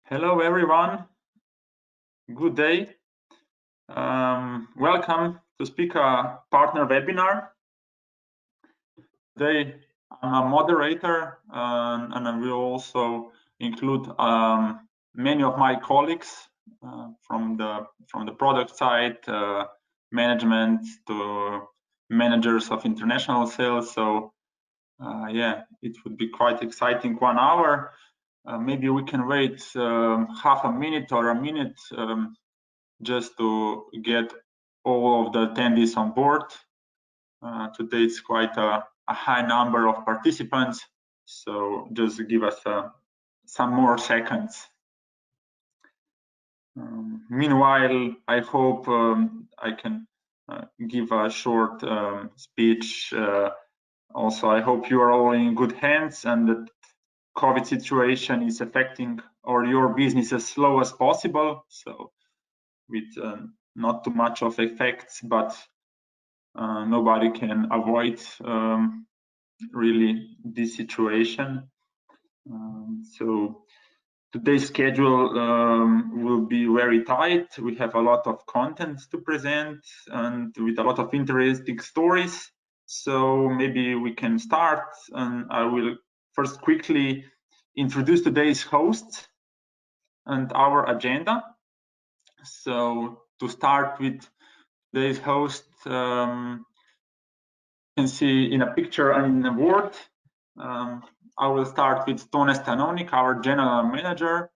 Hello everyone, good day. Welcome to Spica Partner Webinar. Today I'm a moderator and I will also include many of my colleagues from the product side, management to managers of international sales. So yeah, it would be quite exciting 1 hour. Maybe we can wait half a minute or a minute just to get all of the attendees on board. Today it's quite a high number of participants, so just give us some more seconds. Meanwhile, I hope I can give a short speech. Also, I hope you are all in good hands and that COVID situation is affecting your business as slow as possible. So with not too much of effects, but nobody can avoid really this situation. So today's schedule will be very tight. We have a lot of content to present and with a lot of interesting stories. So maybe we can start, and I will first quickly introduce today's hosts and our agenda. So to start with today's host, you can see in a picture and in a word. I will start with Tone Stanonik, our general manager.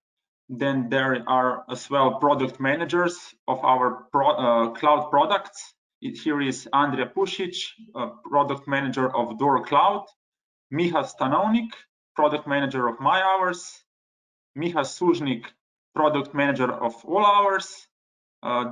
Then there are as well product managers of our cloud products. Here is Andrea Pušić, product manager of Door Cloud. Miha Stanonik, product manager of My Hours. Miha Sužnik, product manager of All Hours.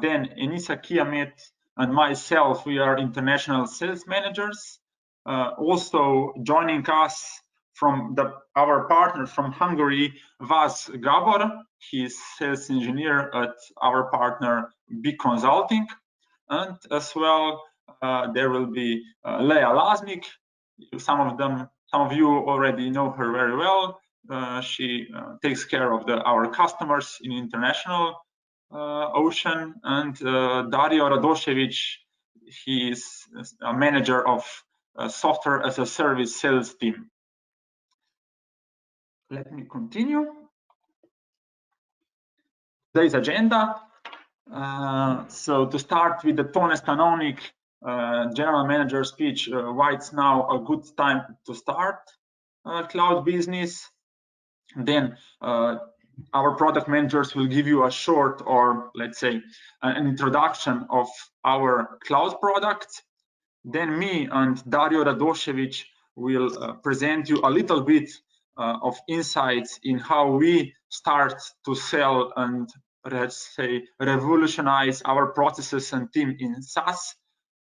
Then Enisa Kiamet and myself, we are international sales managers. Also joining us from our partner from Hungary, Vas Gabor. He's sales engineer at our partner Big Consulting. And as well, there will be Leah Laznik. Some of you already know her very well. She takes care of our customers in international ocean, and Dario Radošević, he is a manager of software as a service sales team. Let me continue. Today's agenda. So to start with the Tone Stanonik general manager speech, why it's now a good time to start cloud business. Then our product managers will give you a short, or let's say an introduction of our cloud products. Then me and Dario Radošević will present you a little bit of insights in how we start to sell and, let's say, revolutionize our processes and team in SaaS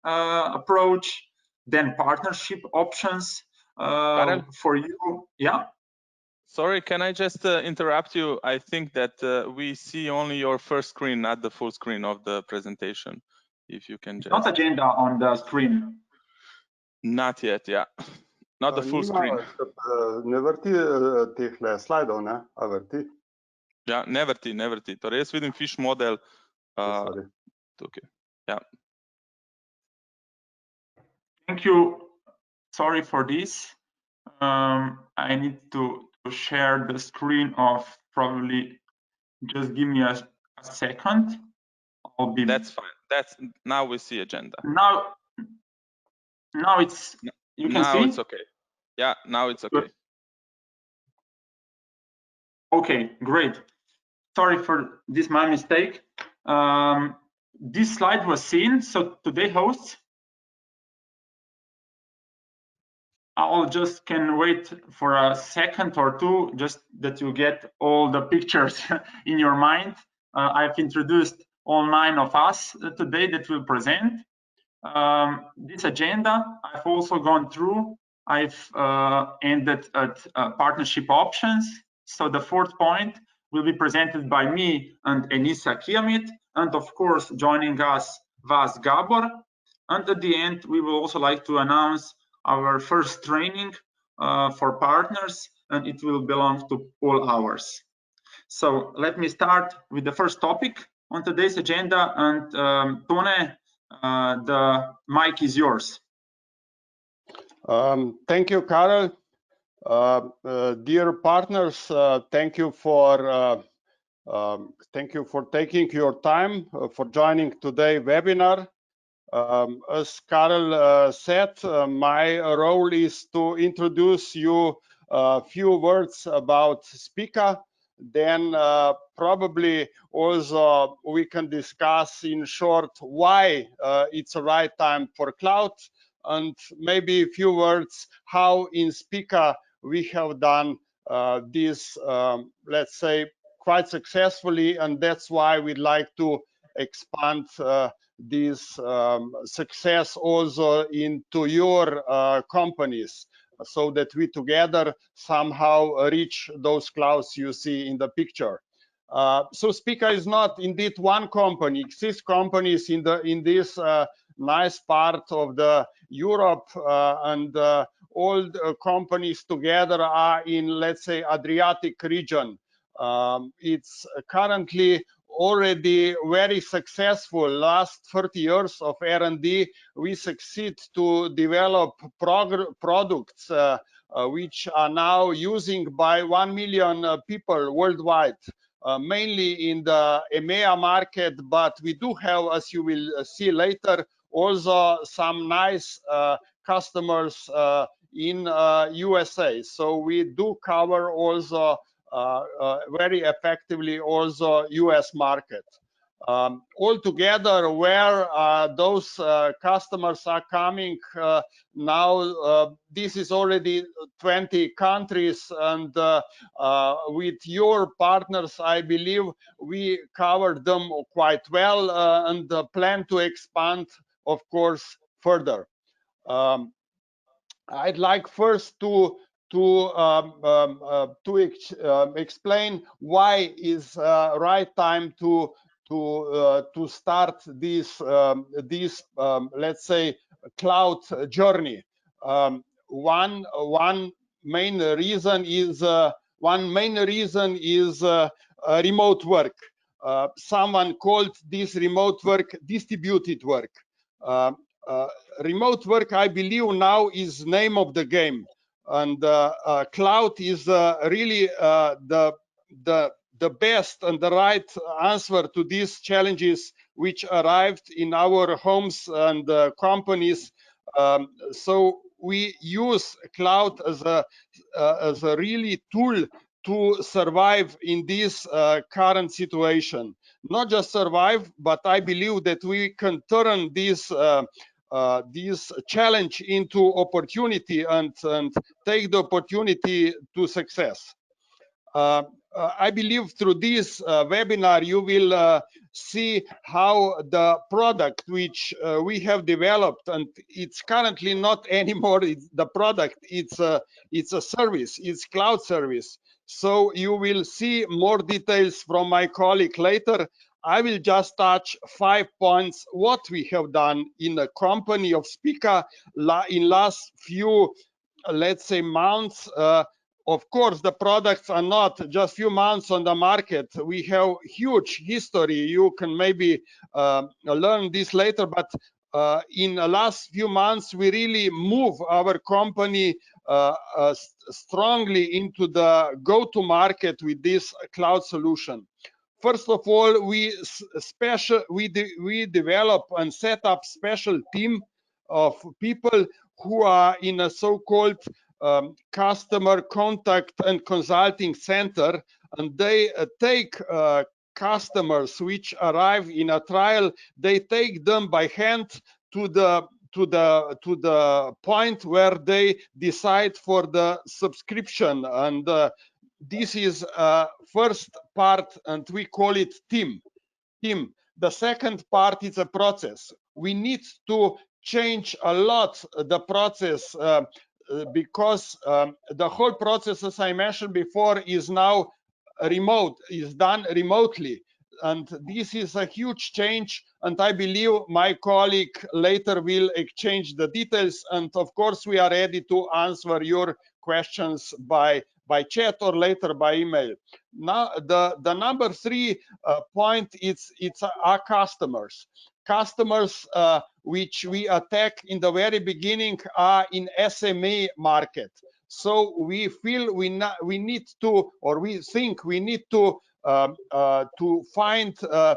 approach. Then partnership options for you. Yeah. Sorry, can I just interrupt you? I think that we see only your first screen, not the full screen of the presentation. If you can just... Not agenda on the screen. Not yet, yeah. Not the full screen. Ne vrti tehle slajdov, ne? A vrti? Ja, ne vrti. Torej, jaz vidim fish model tukaj. Yeah. Thank you. Sorry for this. I need to share the screen of probably, just give me a second. I'll be... That's fine. Now we see agenda. Now it's, you can see? Now it's okay. Yeah, now it's okay. Good. Okay, great. Sorry for this, my mistake. This slide was seen, so today hosts, I'll just can wait for a second or two, just that you get all the pictures in your mind. I've introduced all 9 of us today that will present. This agenda, I've also gone through. I've ended at partnership options. So the 4th point will be presented by me and Enisa Kiamet, and of course, joining us, Vas Gabor. And at the end, we will also like to announce our first training for partners, and it will belong to All Hours. So let me start with the first topic on today's agenda, and Tone, the mic is yours. Thank you, Karel. Dear partners, thank you for taking your time for joining today's webinar. As Karel said, my role is to introduce you a few words about Spica. Then probably also we can discuss in short why it's the right time for cloud, and maybe a few words how in Spica we have done this, let's say, quite successfully, and that's why we'd like to expand this success also into your companies, so that we together somehow reach those clouds you see in the picture. So Spica is not indeed one company. Exists companies in this nice part of the Europe, and all the companies together are in, let's say, Adriatic region. It's currently already very successful. Last 30 years of R&D, we succeed to develop products which are now using by 1 million people worldwide. Mainly in the EMEA market, but we do have, as you will see later, also some nice customers in USA. So we do cover also very effectively also US market. Altogether, where those customers are coming now, this is already 20 countries, and with your partners, I believe we covered them quite well, and plan to expand, of course, further. I'd like first to explain why is right time to start this let's say cloud journey. One main reason is remote work. Someone called this remote work distributed work. Remote work, I believe, now is name of the game, and cloud is really the best and the right answer to these challenges which arrived in our homes and companies. So we use cloud as a really tool to survive in this current situation. Not just survive, but I believe that we can turn this challenge into opportunity and take the opportunity to success. I believe through this webinar you will see how the product which we have developed, and it's currently not anymore the product, it's a service, it's cloud service. So you will see more details from my colleague later. I will just touch 5 points what we have done in the company of Spica in last few, let's say, months. Of course, the products are not just few months on the market. We have huge history. You can maybe learn this later, but in the last few months, we really move our company strongly into the go-to-market with this cloud solution. First of all, we develop and set up special team of people who are in a so-called customer contact and consulting center, and they take customers which arrive in a trial. They take them by hand to the point where they decide for the subscription, and this is first part, and we call it team. The second part is a process. We need to change a lot the process because the whole process, as I mentioned before, is now remote, is done remotely, and this is a huge change, and I believe my colleague later will exchange the details, and of course we are ready to answer your questions by by chat or later by email. Now the number 3 point it's our customers. Customers which we attack in the very beginning are in SME market. So we feel we need to, or we think we need to find a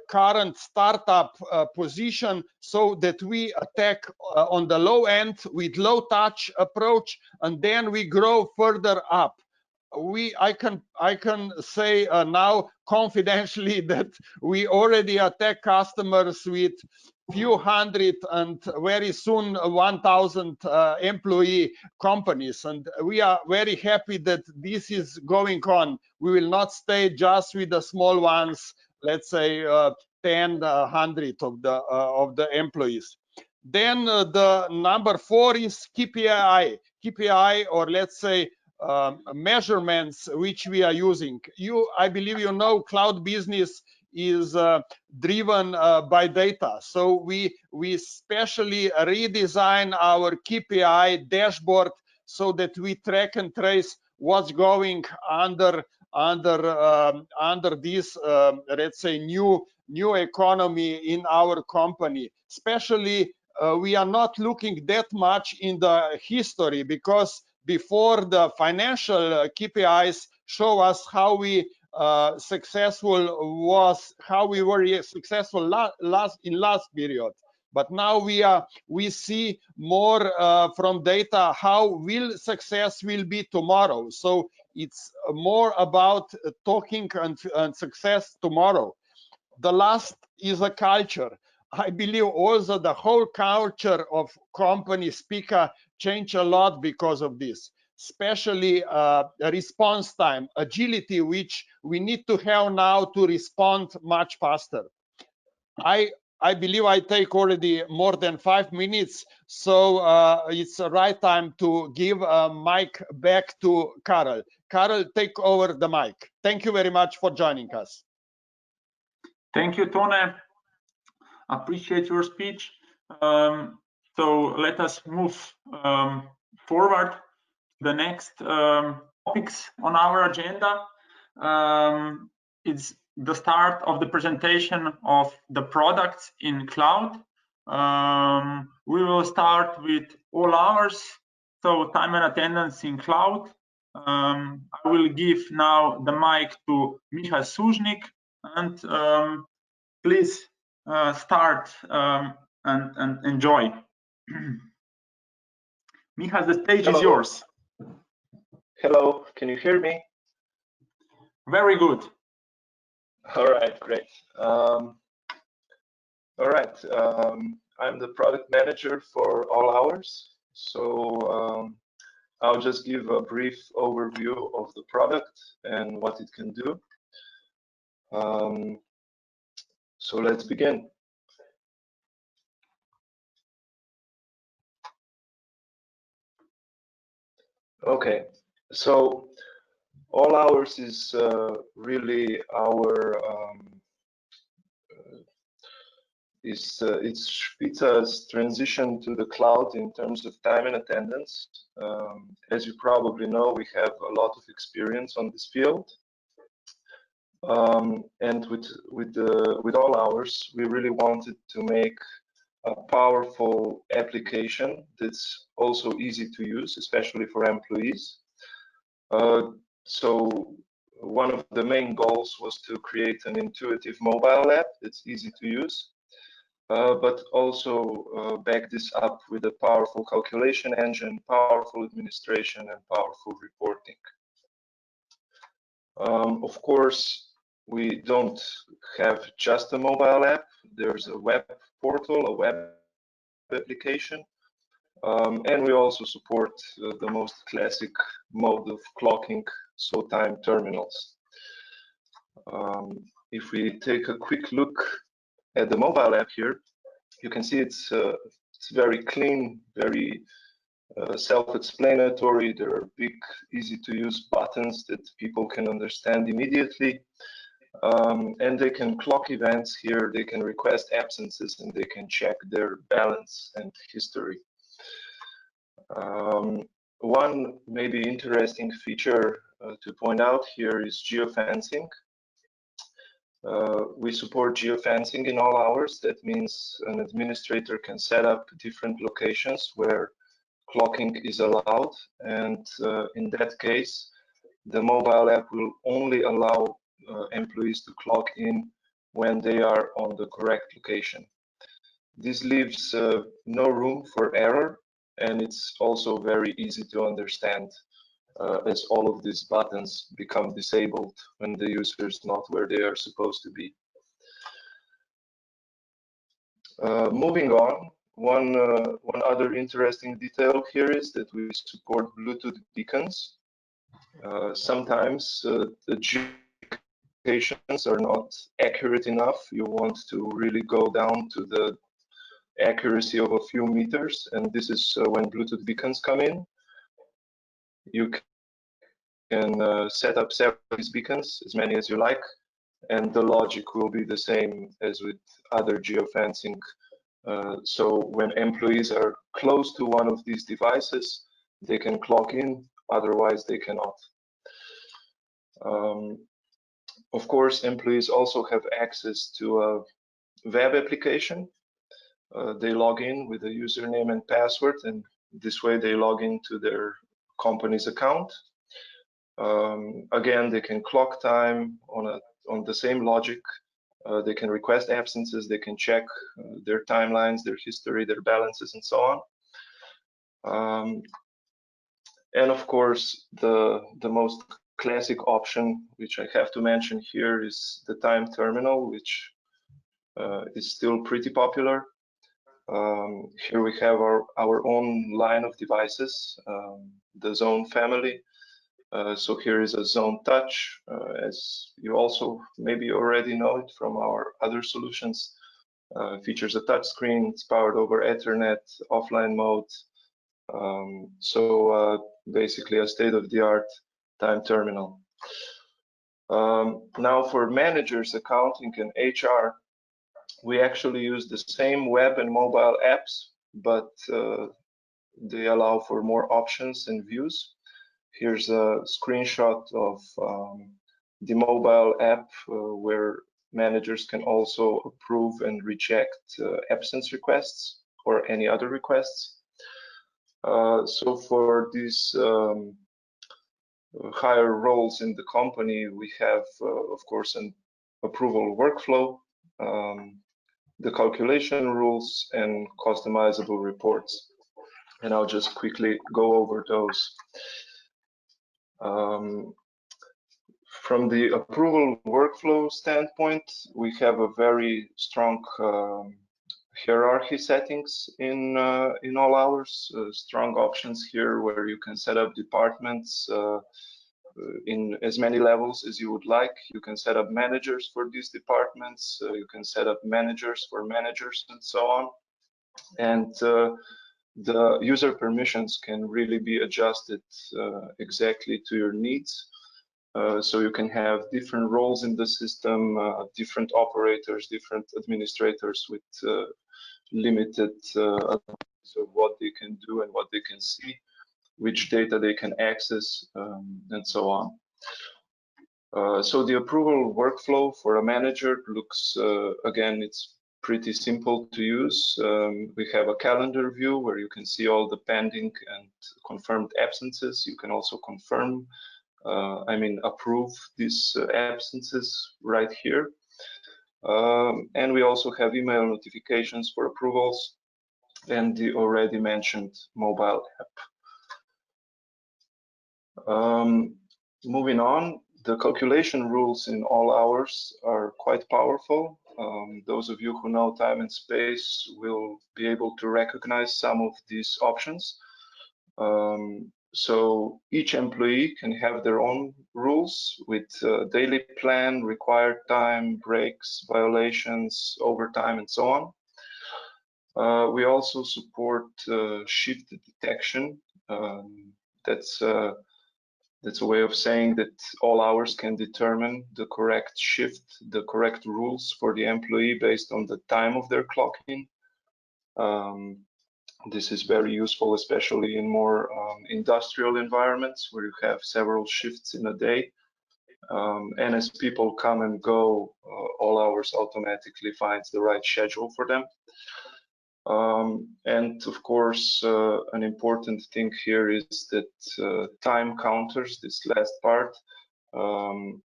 current startup position so that we attack on the low end with low touch approach, and then we grow further up. I can say now confidentially that we already attack customers with few hundred and very soon 1,000 employee companies, and we are very happy that this is going on. We will not stay just with the small ones, let's say 10, 100 of the employees. Then the number 4 is KPI, or let's say measurements which we are using. I believe you know cloud business is driven by data. So we specially redesign our KPI dashboard so that we track and trace what's going under this let's say new economy in our company. Especially we are not looking that much in the history, because before the financial KPIs show us how we were successful in last period. But now we see more from data how success will be tomorrow. So it's more about talking and success tomorrow. The last is a culture. I believe also the whole culture of company Spica changed a lot because of this, especially response time, agility, which we need to have now to respond much faster. I believe I take already more than 5 minutes, so it's the right time to give a mic back to Karel. Karel, take over the mic. Thank you very much for joining us. Thank you, Tone. Appreciate your speech. So let us move forward. The next topics on our agenda. It's the start of the presentation of the products in cloud. We will start with all hours, so time and attendance in cloud. I will give now the mic to Michal Sužnik, and please start and enjoy. Michal, the stage is yours. Hello, can you hear me? Very good. All right, great. All right, I'm the product manager for All Hours. So I'll just give a brief overview of the product and what it can do. So let's begin. Okay, so All Hours is really our it's Spica's transition to the cloud in terms of time and attendance. As you probably know, we have a lot of experience on this field, and with All Hours, we really wanted to make a powerful application that's also easy to use, especially for employees. So one of the main goals was to create an intuitive mobile app that's easy to use, but also back this up with a powerful calculation engine, powerful administration, and powerful reporting. Of course, we don't have just a mobile app. There's a web portal, a web application, and we also support the most classic mode of clocking, so time terminals. If we take a quick look at the mobile app here, you can see it's very clean, very self-explanatory. There are big, easy-to-use buttons that people can understand immediately. And they can clock events here, they can request absences, and they can check their balance and history. One maybe interesting feature to point out here is geofencing. We support geofencing in all hours. That means an administrator can set up different locations where clocking is allowed, and in that case, the mobile app will only allow employees to clock in when they are on the correct location. This leaves no room for error, and it's also very easy to understand as all of these buttons become disabled when the user is not where they are supposed to be. Moving on, one other interesting detail here is that we support Bluetooth beacons. Sometimes the geolocations are not accurate enough. You want to really go down to the accuracy of a few meters, and this is when Bluetooth beacons come in. You can set up several of these beacons, as many as you like, and the logic will be the same as with other geofencing. So when employees are close to one of these devices, they can clock in, otherwise they cannot. Of course, employees also have access to a web application. They log in with a username and password, and this way they log into their company's account. Again, they can clock time on the same logic. They can request absences, they can check their timelines, their history, their balances, and so on. And of course, the most classic option, which I have to mention here, is the time terminal, which is still pretty popular. Here we have our own line of devices, the Zone family. So here is a Zone Touch, as you also maybe already know it from our other solutions. Features a touch screen, it's powered over Ethernet, offline mode. So basically a state-of-the-art time terminal. Now for managers, accounting, and HR, we actually use the same web and mobile apps, but they allow for more options and views. Here's a screenshot of the mobile app where managers can also approve and reject absence requests or any other requests. So for these higher roles in the company, we have, of course, an approval workflow, the calculation rules, and customizable reports. And I'll just quickly go over those. From the approval workflow standpoint, we have a very strong hierarchy settings in all hours, strong options here where you can set up departments in as many levels as you would like. You can set up managers for these departments, you can set up managers for managers, and so on. And the user permissions can really be adjusted exactly to your needs. So you can have different roles in the system, different operators, different administrators with limited of what they can do and what they can see, which data they can access, and so on. So the approval workflow for a manager looks, again, it's pretty simple to use. We have a calendar view where you can see all the pending and confirmed absences. You can also confirm, approve these absences right here. And we also have email notifications for approvals and the already mentioned mobile app. Moving on, the calculation rules in all hours are quite powerful. Those of you who know time and space will be able to recognize some of these options. So each employee can have their own rules with daily plan, required time, breaks, violations, overtime, and so on. We also support shift detection. That's a way of saying that all hours can determine the correct shift, the correct rules for the employee based on the time of their clock in. This is very useful, especially in more industrial environments where you have several shifts in a day. And as people come and go, all hours automatically finds the right schedule for them. And of course, an important thing here is that time counters, this last part,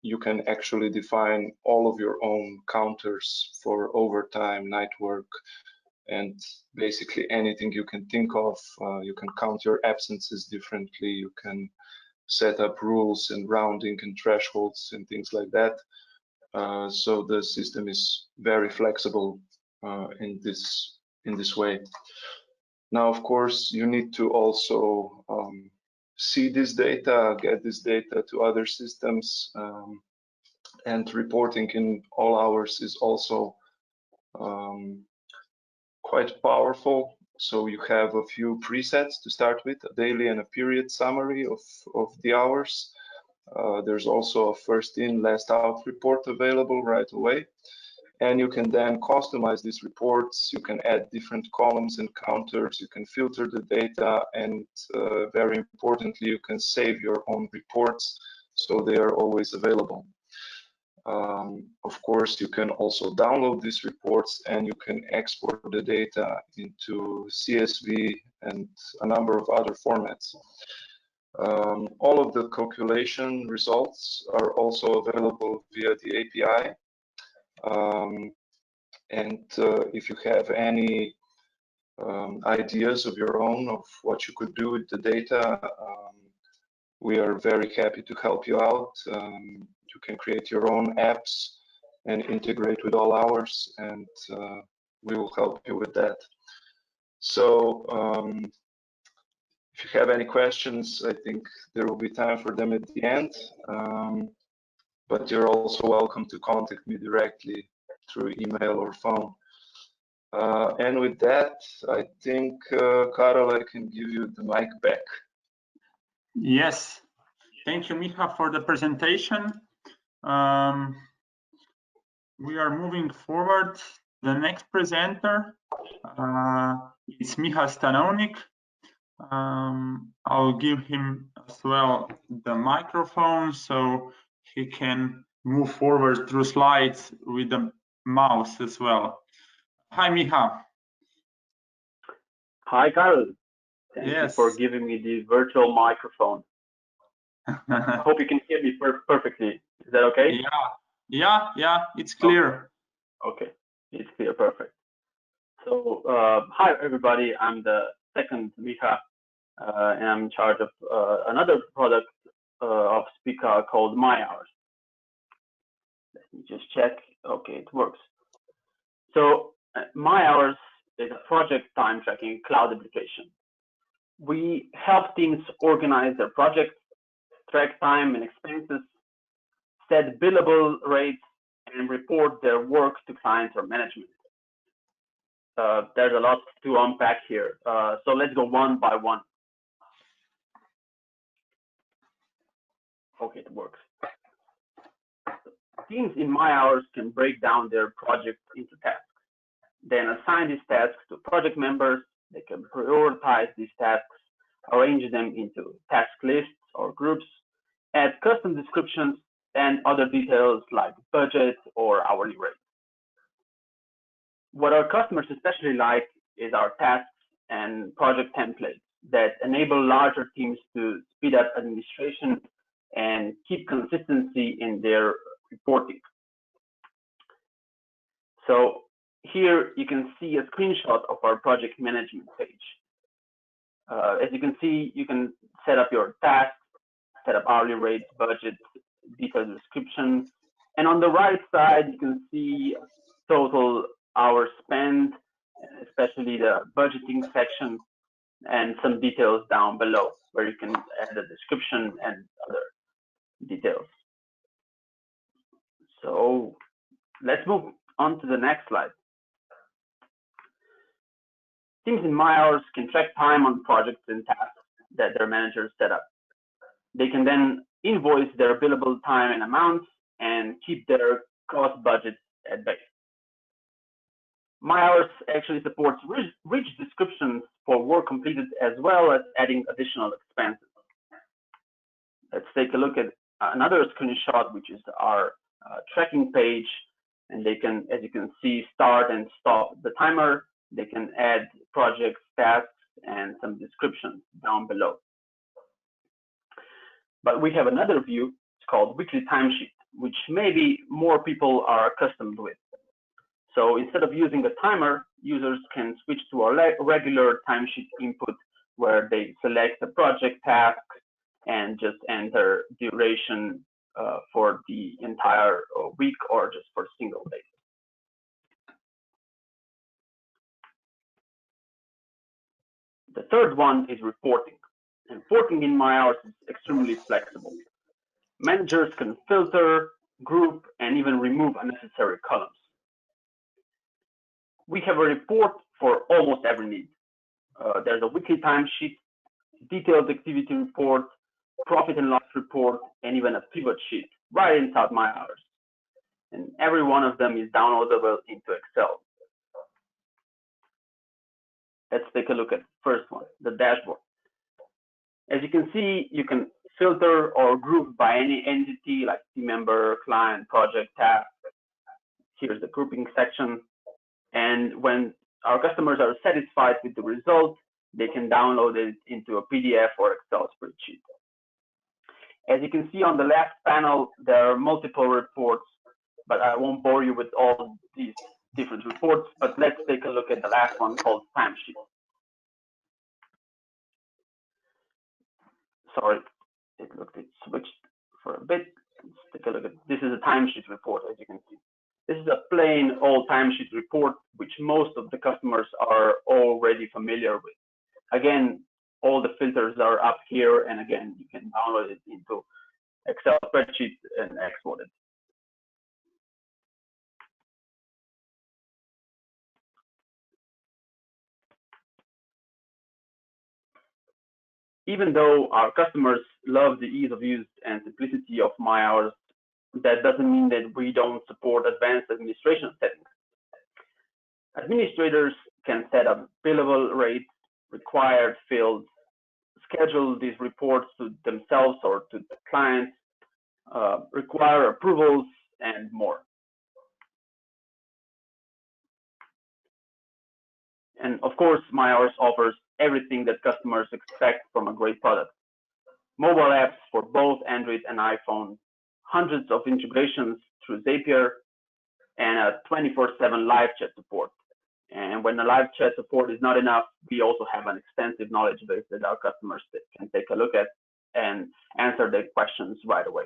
you can actually define all of your own counters for overtime, night work, and basically anything you can think of. You can count your absences differently. You can set up rules and rounding and thresholds and things like that. So the system is very flexible in this way. Now, of course, you need to also see this data, get this data to other systems, and reporting in all hours is also quite powerful. So you have a few presets to start with, a daily and a period summary of the hours. There's also a first in, last out report available right away. And you can then customize these reports. You can add different columns and counters. You can filter the data. And very importantly, you can save your own reports so they are always available. Of course, you can also download these reports and you can export the data into CSV and a number of other formats. All of the calculation results are also available via the API. And if you have any ideas of your own of what you could do with the data, we are very happy to help you out. You can create your own apps and integrate with all ours, and we will help you with that. So if you have any questions, I think there will be time for them at the end. But you're also welcome to contact me directly through email or phone. And with that, I think, Karol, I can give you the mic back. Yes, thank you, Micha, for the presentation. We are moving forward. The next presenter is Micha Stanovnik. I'll give him as well the microphone so he can move forward through slides with the mouse as well. Hi, Micha. Hi, Karol. Thank Yes. you for giving me the virtual microphone. I hope you can hear me perfectly. Is that okay? Yeah, it's clear. Okay, it's clear, perfect. So, hi everybody, I'm the second Micha, and I'm in charge of another product of Spica called My Hours. Let me just check. Okay, it works. So, My Hours is a project time tracking cloud application. We help teams organize their projects, track time and expenses, set billable rates, and report their work to clients or management. There's a lot to unpack here, so let's go one by one. Okay, it works. Teams in My Hours can break down their projects into tasks, then assign these tasks to project members. They can prioritize these tasks, arrange them into task lists or groups, add custom descriptions, and other details like budget or hourly rate. What our customers especially like is our tasks and project templates that enable larger teams to speed up administration and keep consistency in their reporting. So here you can see a screenshot of our project management page. As you can see, you can set up your tasks, set up hourly rates, budget, detailed description. And on the right side, you can see total hours spent, especially the budgeting section, and some details down below where you can add a description and other details. So let's move on to the next slide. Teams in My Hours can track time on projects and tasks that their managers set up. They can then invoice their billable time and amounts and keep their cost budgets at bay. MyHours actually supports rich descriptions for work completed as well as adding additional expenses. Let's take a look at another screenshot, which is our tracking page. And they can, as you can see, start and stop the timer. They can add projects, tasks, and some descriptions down below. But we have another view, it's called weekly timesheet, which maybe more people are accustomed with. So instead of using a timer, users can switch to a regular timesheet input where they select a project task and just enter duration for the entire week or just for a single day. The third one is reporting. And reporting in MyHours is extremely flexible. Managers can filter, group, and even remove unnecessary columns. We have a report for almost every need. There's a weekly timesheet, detailed activity report, profit and loss report, and even a pivot sheet right inside MyHours. And every one of them is downloadable into Excel. Let's take a look at the first one, the dashboard. As you can see, you can filter or group by any entity like team member, client, project, task. Here's the grouping section. And when our customers are satisfied with the result, they can download it into a PDF or Excel spreadsheet. As you can see on the left panel, there are multiple reports, but I won't bore you with all these different reports, but let's take a look at the last one called timesheet. Sorry, it switched for a bit. Let's take a look at this. Is a timesheet report, as you can see. This is a plain old timesheet report, which most of the customers are already familiar with. Again, all the filters are up here, and again, you can download it into Excel spreadsheet and export it. Even though our customers love the ease of use and simplicity of MyHours, that doesn't mean that we don't support advanced administration settings. Administrators can set up billable rates, required fields, schedule these reports to themselves or to the clients, require approvals, and more. And of course, MyHours offers everything that customers expect from a great product. Mobile apps for both Android and iPhone, hundreds of integrations through Zapier, and a 24/7 live chat support. And when the live chat support is not enough, we also have an extensive knowledge base that our customers can take a look at and answer their questions right away.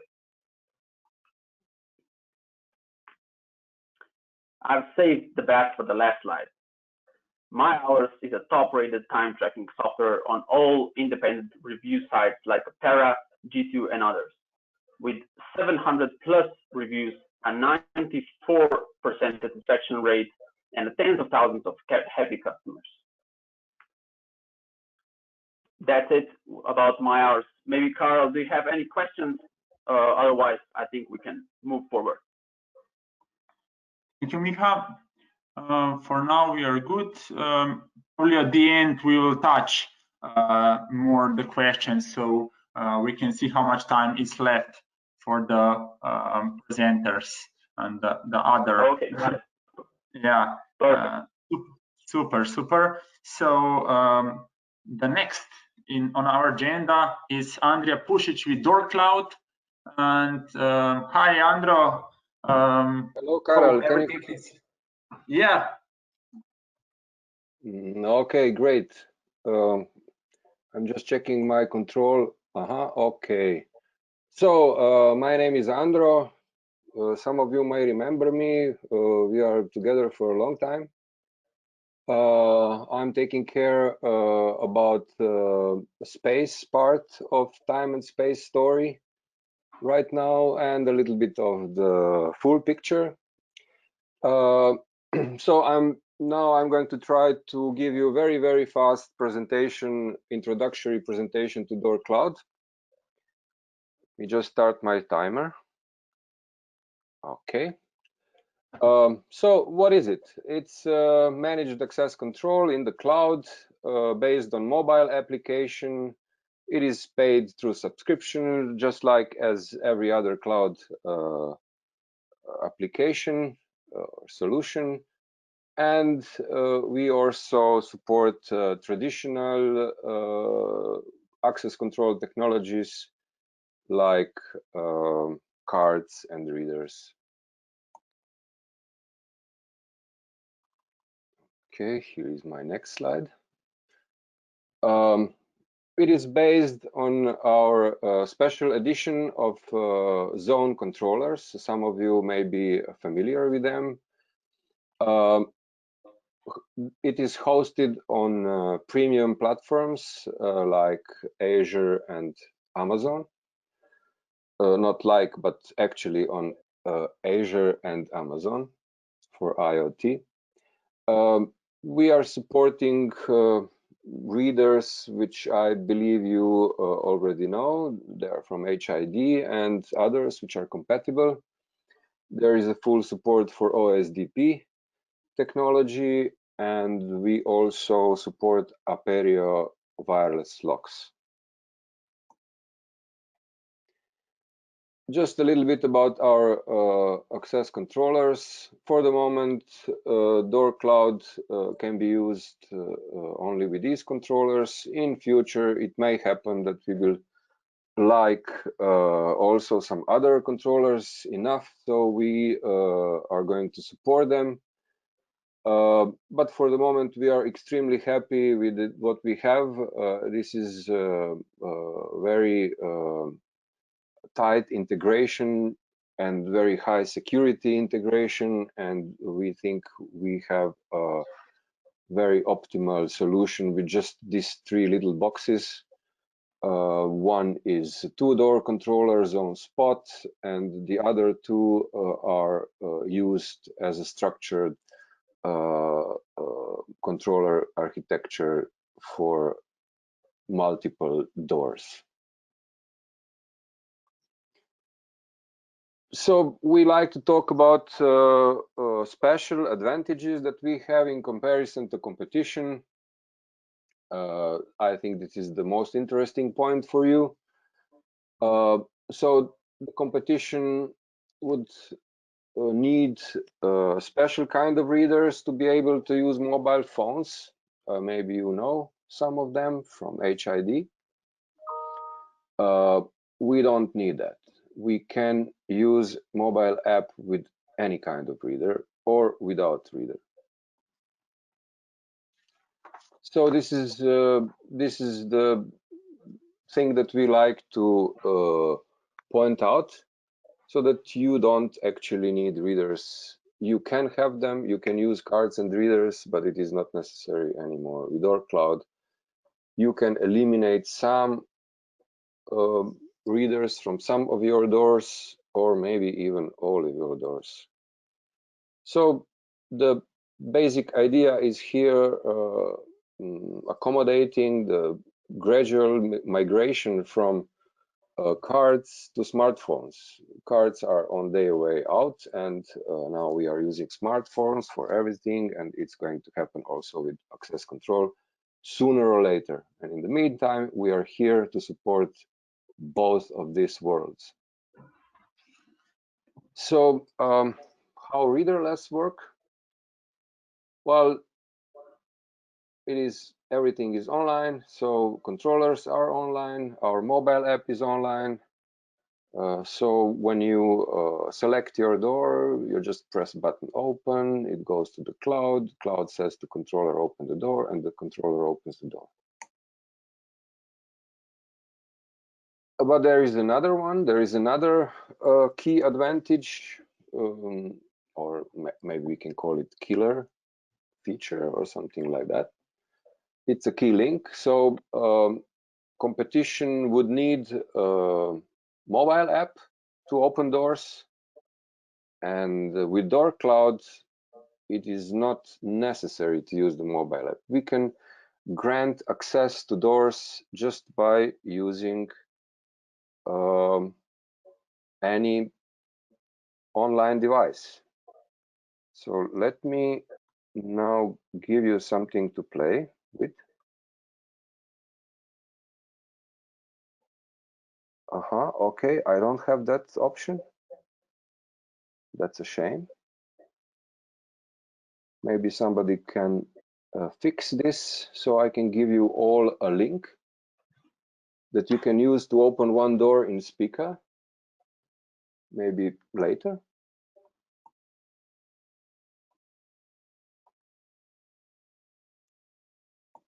I've saved the best for the last slide. MyHours is a top-rated time tracking software on all independent review sites like Terra, G2, and others. With 700+ reviews, a 94% satisfaction rate, and tens of thousands of happy customers. That's it about MyHours. Maybe Carl, do you have any questions? Otherwise, I think we can move forward. Thank you, Miha. For now, we are good. Probably at the end, we will touch more the questions, so we can see how much time is left for the presenters and the other. Okay, got it. Yeah. Super. So the next on our agenda is Andrea Pušić with Door Cloud. And hi, Andro. Hello, Karel. Yeah. Okay, great. I'm just checking my control. Okay. So my name is Andro. Some of you may remember me. We are together for a long time. I'm taking care about the space part of time and space story right now, and a little bit of the full picture. So I'm going to try to give you a very, very fast presentation, introductory presentation to Door Cloud. Let me just start my timer. Okay. So what is it? It's managed access control in the cloud based on mobile application. It is paid through subscription, just like as every other cloud application or solution. And we also support traditional access control technologies like cards and readers. Okay, here is my next slide. It is based on our special edition of zone controllers. Some of you may be familiar with them. It is hosted on premium platforms like Azure and Amazon. Not like, but actually on Azure and Amazon for IoT. We are supporting readers, which I believe you already know. They are from HID and others which are compatible. There is a full support for OSDP technology, and we also support Apereo wireless locks. Just a little bit about our access controllers. For the moment, Door Cloud can be used only with these controllers. In future, it may happen that we will like also some other controllers enough, so we are going to support them. But for the moment, we are extremely happy with what we have. This is very tight integration and very high security integration, and we think we have a very optimal solution with just these three little boxes. One is 2-door controllers on spot, and the other two are used as a structured controller architecture for multiple doors. So we like to talk about special advantages that we have in comparison to competition. I think this is the most interesting point for you. So the competition would need a special kind of readers to be able to use mobile phones. Maybe you know some of them from HID. We don't need that. We can use mobile app with any kind of reader or without reader. So this is the thing that we like to point out, so that you don't actually need readers. You can have them, you can use cards and readers, but it is not necessary anymore. With Door Cloud, you can eliminate some readers from some of your doors, or maybe even all of your doors. So the basic idea is here accommodating the gradual migration from cards to smartphones. Cards are on their way out, and now we are using smartphones for everything, and it's going to happen also with access control sooner or later. And in the meantime, we are here to support both of these worlds. So how Readerless work? Well, everything is online, so controllers are online, our mobile app is online. So when you select your door, you just press button open, it goes to the cloud, cloud says to controller open the door, and the controller opens the door. But there is another one, there is another key advantage, or maybe we can call it killer feature or something like that. It's a key link. So competition would need a mobile app to open doors, and with Door Cloud, it is not necessary to use the mobile app. We can grant access to doors just by using any online device. So let me now give you something to play with. Okay, I don't have that option. That's a shame. Maybe somebody can fix this so I can give you all a link that you can use to open one door in Spica, maybe later.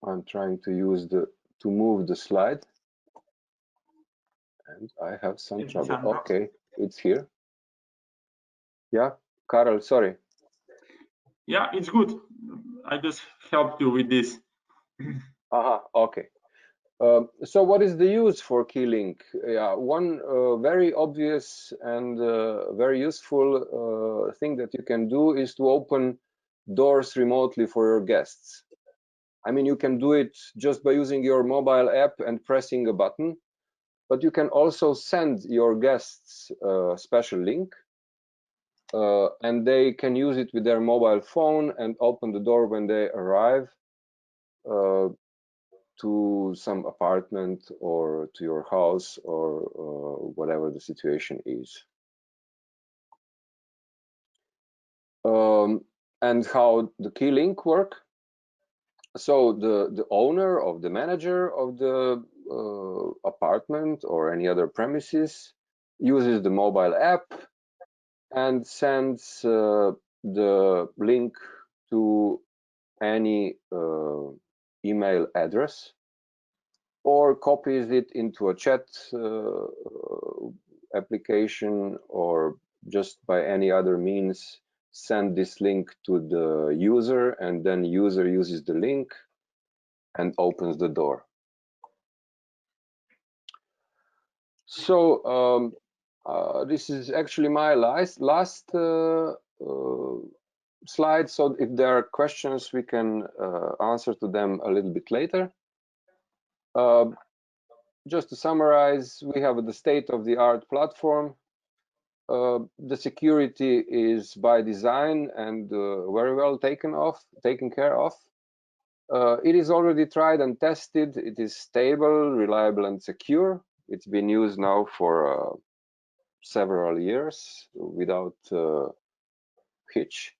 I'm trying to use to move the slide, and I have some trouble. Okay, it's here. Yeah, Karel, sorry. Yeah, it's good. I just helped you with this. Okay. So what is the use for Keylink? Yeah, one very obvious and very useful thing that you can do is to open doors remotely for your guests. I mean, you can do it just by using your mobile app and pressing a button, but you can also send your guests a special link, and they can use it with their mobile phone and open the door when they arrive to some apartment or to your house or whatever the situation is. And how the Keylink work? So the owner of the manager of the apartment or any other premises uses the mobile app and sends the link to any email address, or copies it into a chat application, or just by any other means send this link to the user, and then user uses the link and opens the door. So this is actually my last slide. So if there are questions, we can answer to them a little bit later. Just to summarize, we have the state-of-the-art platform. The security is by design and very well taken care of. It is already tried and tested. It is stable, reliable, and secure. It's been used now for several years without hitch.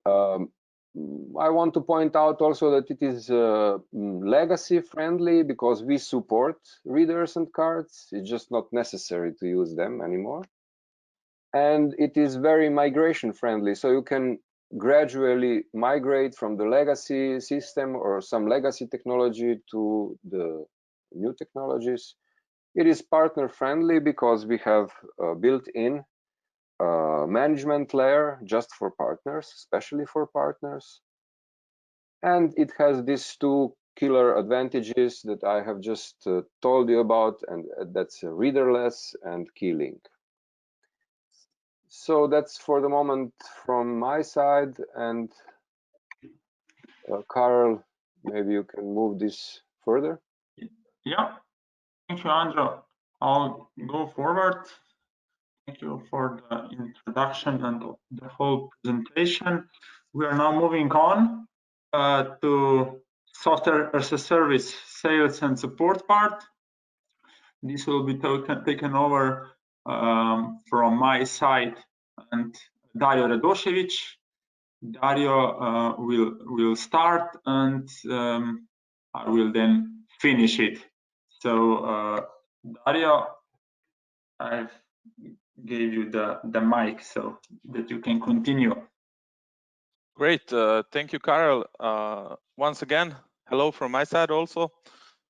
I want to point out also that it is legacy friendly, because we support readers and cards. It's just not necessary to use them anymore. And it is very migration friendly, so you can gradually migrate from the legacy system or some legacy technology to the new technologies. It is partner friendly because we have built-in management layer just for partners, especially for partners. And it has these two killer advantages that I have just told you about, and that's Readerless and Keylink. So that's for the moment from my side, and Karel, maybe you can move this further. Yeah, thank you, Andro. I'll go forward. Thank you for the introduction and the whole presentation. We are now moving on to software as a service sales and support part. This will be taken over from my side and Dario Radošević. Dario will start, and I will then finish it. So Dario, I've gave you the mic so that you can continue. Great, thank you, Karel. Once again, hello from my side also.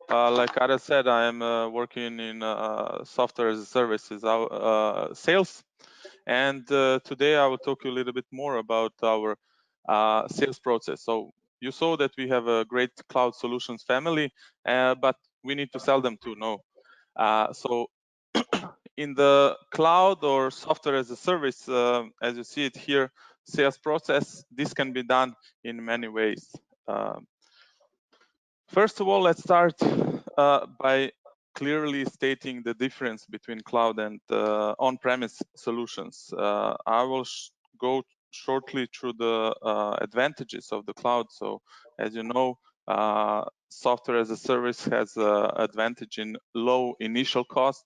Like Karel said, I am working in software as a service sales, and today I will talk you a little bit more about our sales process. So you saw that we have a great cloud solutions family, but we need to sell them too. No, so in the cloud or software as a service, as you see it here, sales process, this can be done in many ways. First of all, let's start by clearly stating the difference between cloud and on-premise solutions. I will go shortly through the advantages of the cloud. So as you know, software as a service has an advantage in low initial cost.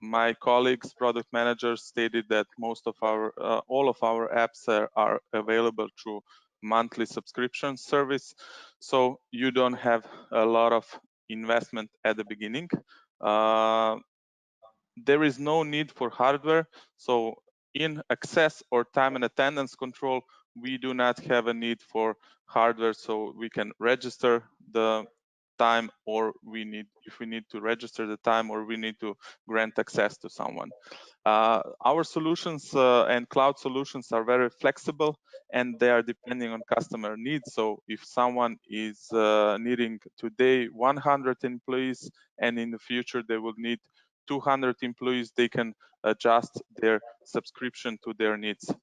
My colleagues, product managers, stated that most of our, all of our apps are available through monthly subscription service. So you don't have a lot of investment at the beginning. There is no need for hardware. So in access or time and attendance control, we do not have a need for hardware. So we can register the time, or if we need to register the time, or we need to grant access to someone. Our solutions and cloud solutions are very flexible, and they are depending on customer needs. So if someone is needing today 100 employees, and in the future they will need 200 employees, they can adjust their subscription to their needs.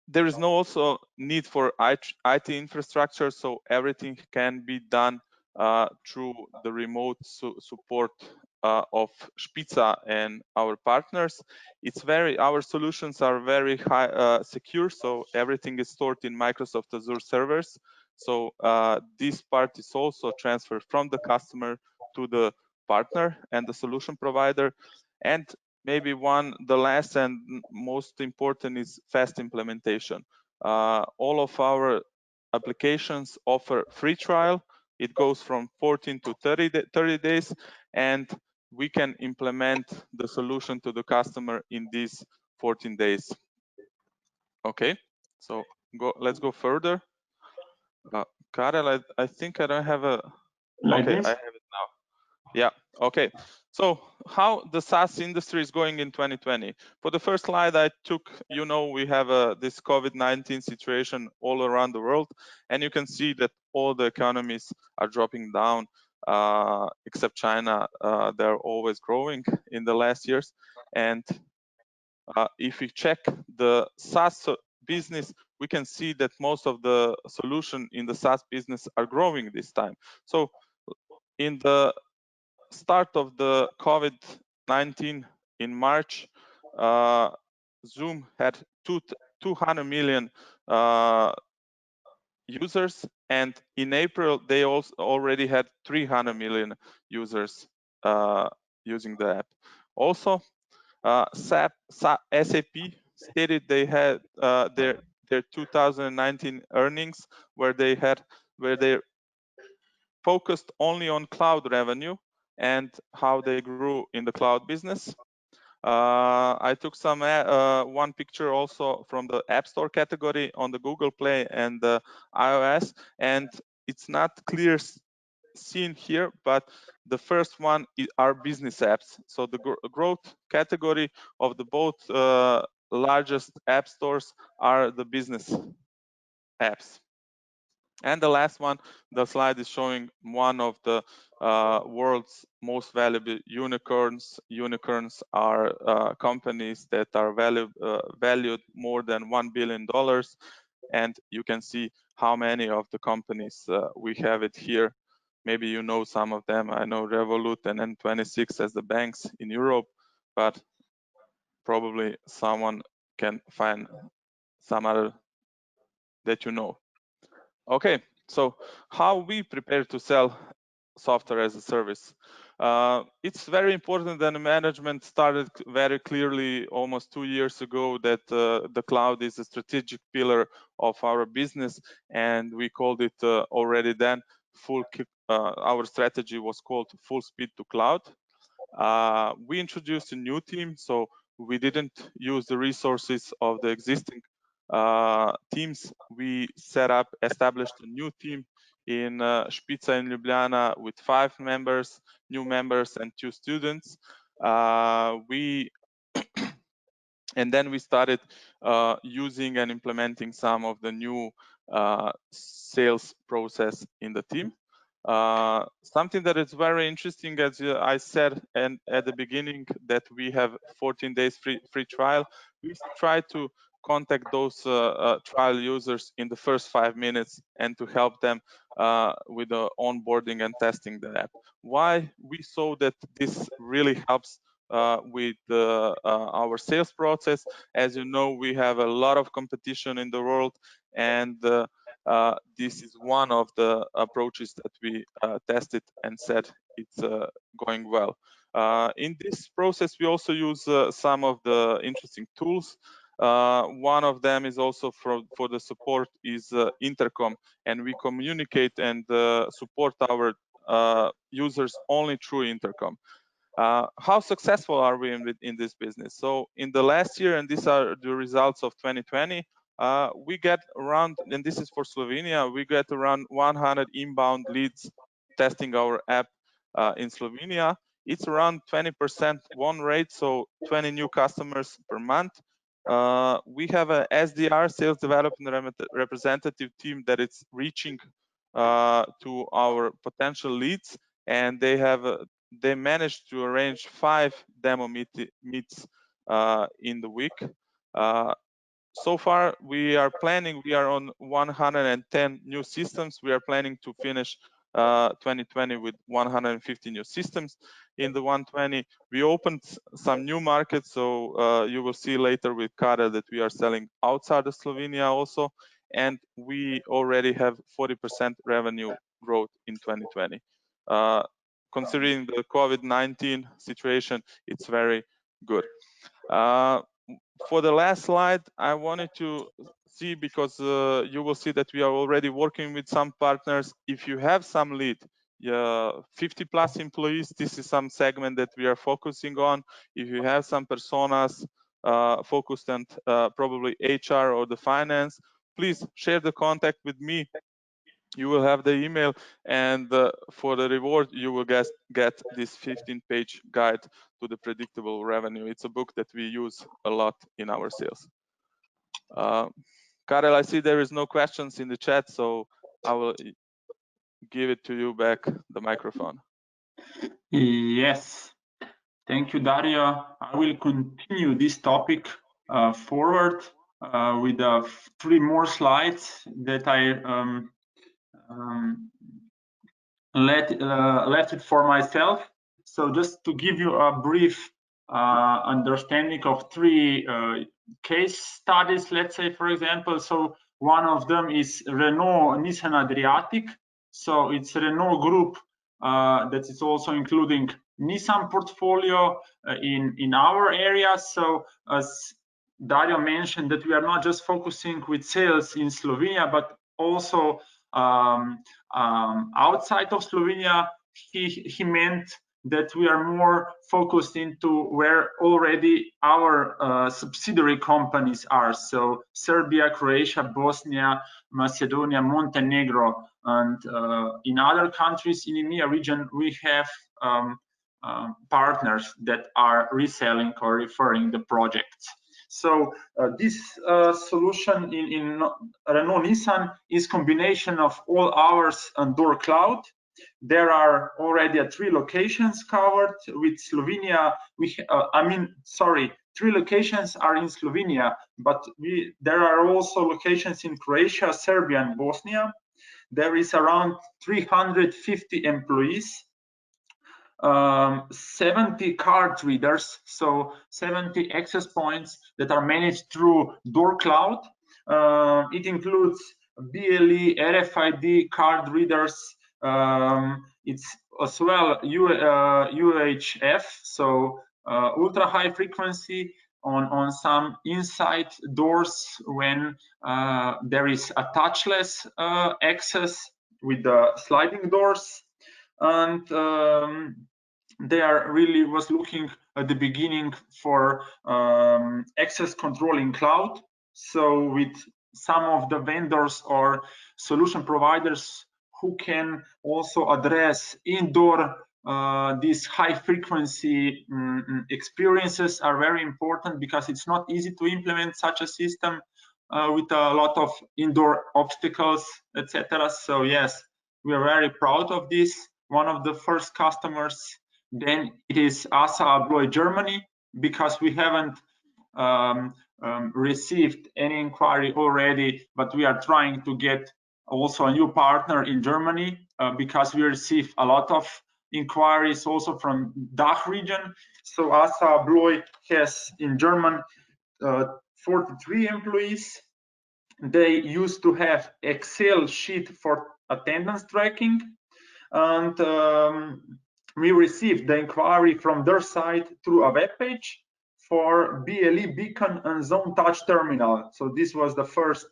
There is no also need for IT infrastructure, so everything can be done through the remote support of Spica and our partners. Our solutions are very high secure, so everything is stored in Microsoft Azure servers. So this part is also transferred from the customer to the partner and the solution provider. And maybe the last and most important is fast implementation. All of our applications offer free trial. It goes from 14 to 30 days, and we can implement the solution to the customer in these 14 days. Okay, so let's go further. Karel, I think I don't have a... Like okay, this? I have it now. Yeah, okay. So how the SaaS industry is going in 2020. For the first slide I took, we have this COVID-19 situation all around the world, and you can see that all the economies are dropping down, except China. They're always growing in the last years. And if we check the SaaS business, we can see that most of the solution in the SaaS business are growing this time. So in the start of the COVID-19 in March, Zoom had 200 million users, and in April they also already had 300 million users using the app. Also, SAP stated they had their 2019 earnings where they focused only on cloud revenue and how they grew in the cloud business. I took one picture also from the App Store category on the Google Play and the iOS, and it's not clear seen here, but the first one are business apps. So the growth category of the both largest app stores are the business apps. And the last one, the slide is showing one of the world's most valuable unicorns. Unicorns are companies that are valued more than $1 billion. And you can see how many of the companies we have it here. Maybe you know some of them. I know Revolut and N26 as the banks in Europe, but probably someone can find some other that you know. Okay, so how we prepare to sell software as a service. It's very important that the management started very clearly almost 2 years ago that the cloud is a strategic pillar of our business, and we called it already then our strategy was called full speed to cloud. We introduced a new team, so we didn't use the resources of the existing teams. We established a new team in Spica in Ljubljana with 5 members, new members, and 2 students. And then we started using and implementing some of the new sales process in the team. Something that is very interesting, as I said and at the beginning, that we have 14 days free trial. We try to contact those trial users in the first 5 minutes and to help them with the onboarding and testing the app. Why? We saw that this really helps with our sales process. As you know, we have a lot of competition in the world, and this is one of the approaches that we tested and said it's going well. In this process, we also use some of the interesting tools. One of them is also for the support is intercom, and we communicate and support our users only through intercom. How successful are we in this business? So in the last year, and these are the results of 2020, we get around, and this is for Slovenia, we get around 100 inbound leads testing our app in Slovenia. It's around 20% won rate, so 20 new customers per month. We have a SDR, sales development representative team, that is reaching to our potential leads, and they managed to arrange 5 demo meets in the week. So far, we are on 110 new systems. We are planning to finish 2020 with 150 new systems. In the 120, we opened some new markets, so you will see later with Karel that we are selling outside of Slovenia also, and we already have 40% revenue growth in 2020. Considering the COVID-19 situation, it's very good. For the last slide, I wanted to see, because you will see that we are already working with some partners. If you have some lead, 50 plus employees, this is some segment that we are focusing on. If you have some personas focused on probably HR or the finance, please share the contact with me. You will have the email, and for the reward, you will get this 15-page guide to the predictable revenue. It's a book that we use a lot in our sales. Karel, I see there is no questions in the chat, so I will give it to you back, the microphone. Yes, thank you, Dario. I will continue this topic forward with 3 more slides that I left it for myself. So just to give you a brief understanding of 3 case studies, let's say, for example. So one of them is Renault Nissan Adriatic. So it's Renault Group that is also including Nissan portfolio in our area. So as Dario mentioned, that we are not just focusing with sales in Slovenia, but also outside of Slovenia. He meant that we are more focused into where already our subsidiary companies are. So Serbia, Croatia, Bosnia, Macedonia, Montenegro, and in other countries in the EMEA region, we have partners that are reselling or referring the projects. So this solution in Renault Nissan is combination of all ours and Door Cloud. There are already 3 locations covered with Slovenia. 3 locations are in Slovenia, but there are also locations in Croatia, Serbia, and Bosnia. There is around 350 employees. 70 card readers, so 70 access points that are managed through Door Cloud. It includes BLE, RFID card readers. It's as well UHF, so ultra high frequency on some inside doors when there is a touchless access with the sliding doors. And they are really was looking at the beginning for access control in cloud. So with some of the vendors or solution providers who can also address indoor these high frequency experiences are very important, because it's not easy to implement such a system with a lot of indoor obstacles, etc. So yes, we are very proud of this. One of the first customers. Then it is Assa Abloy Germany, because we haven't received any inquiry already, but we are trying to get also a new partner in Germany, because we receive a lot of inquiries also from DACH region. So Assa Abloy has in German 43 employees. They used to have Excel sheet for attendance tracking, and we received the inquiry from their side through a web page for BLE beacon and zone touch terminal. So this was the first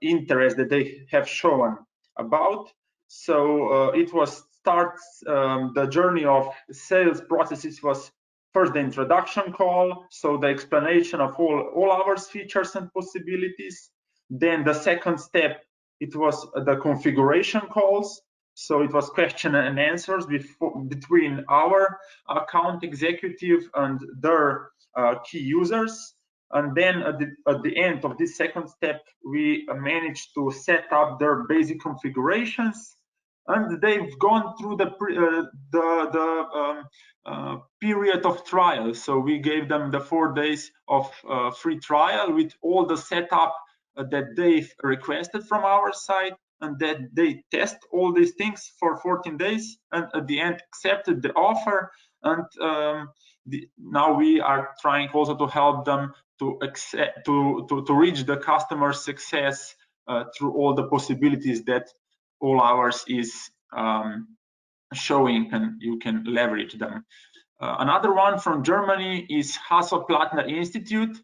interest that they have shown about. So it was the journey of sales processes was first the introduction call, so the explanation of all our features and possibilities. Then the second step, it was the configuration calls. So it was question and answers between our account executive and their key users. And then at the end of this second step, we managed to set up their basic configurations. And they've gone through the period of trial. So we gave them the 4 days of free trial with all the setup that they've requested from our side, and that they test all these things for 14 days, and at the end accepted the offer. And now we are trying also to help them to reach the customer success through all the possibilities that all ours is showing, and you can leverage them. Another one from Germany is Hasso Plattner Institut.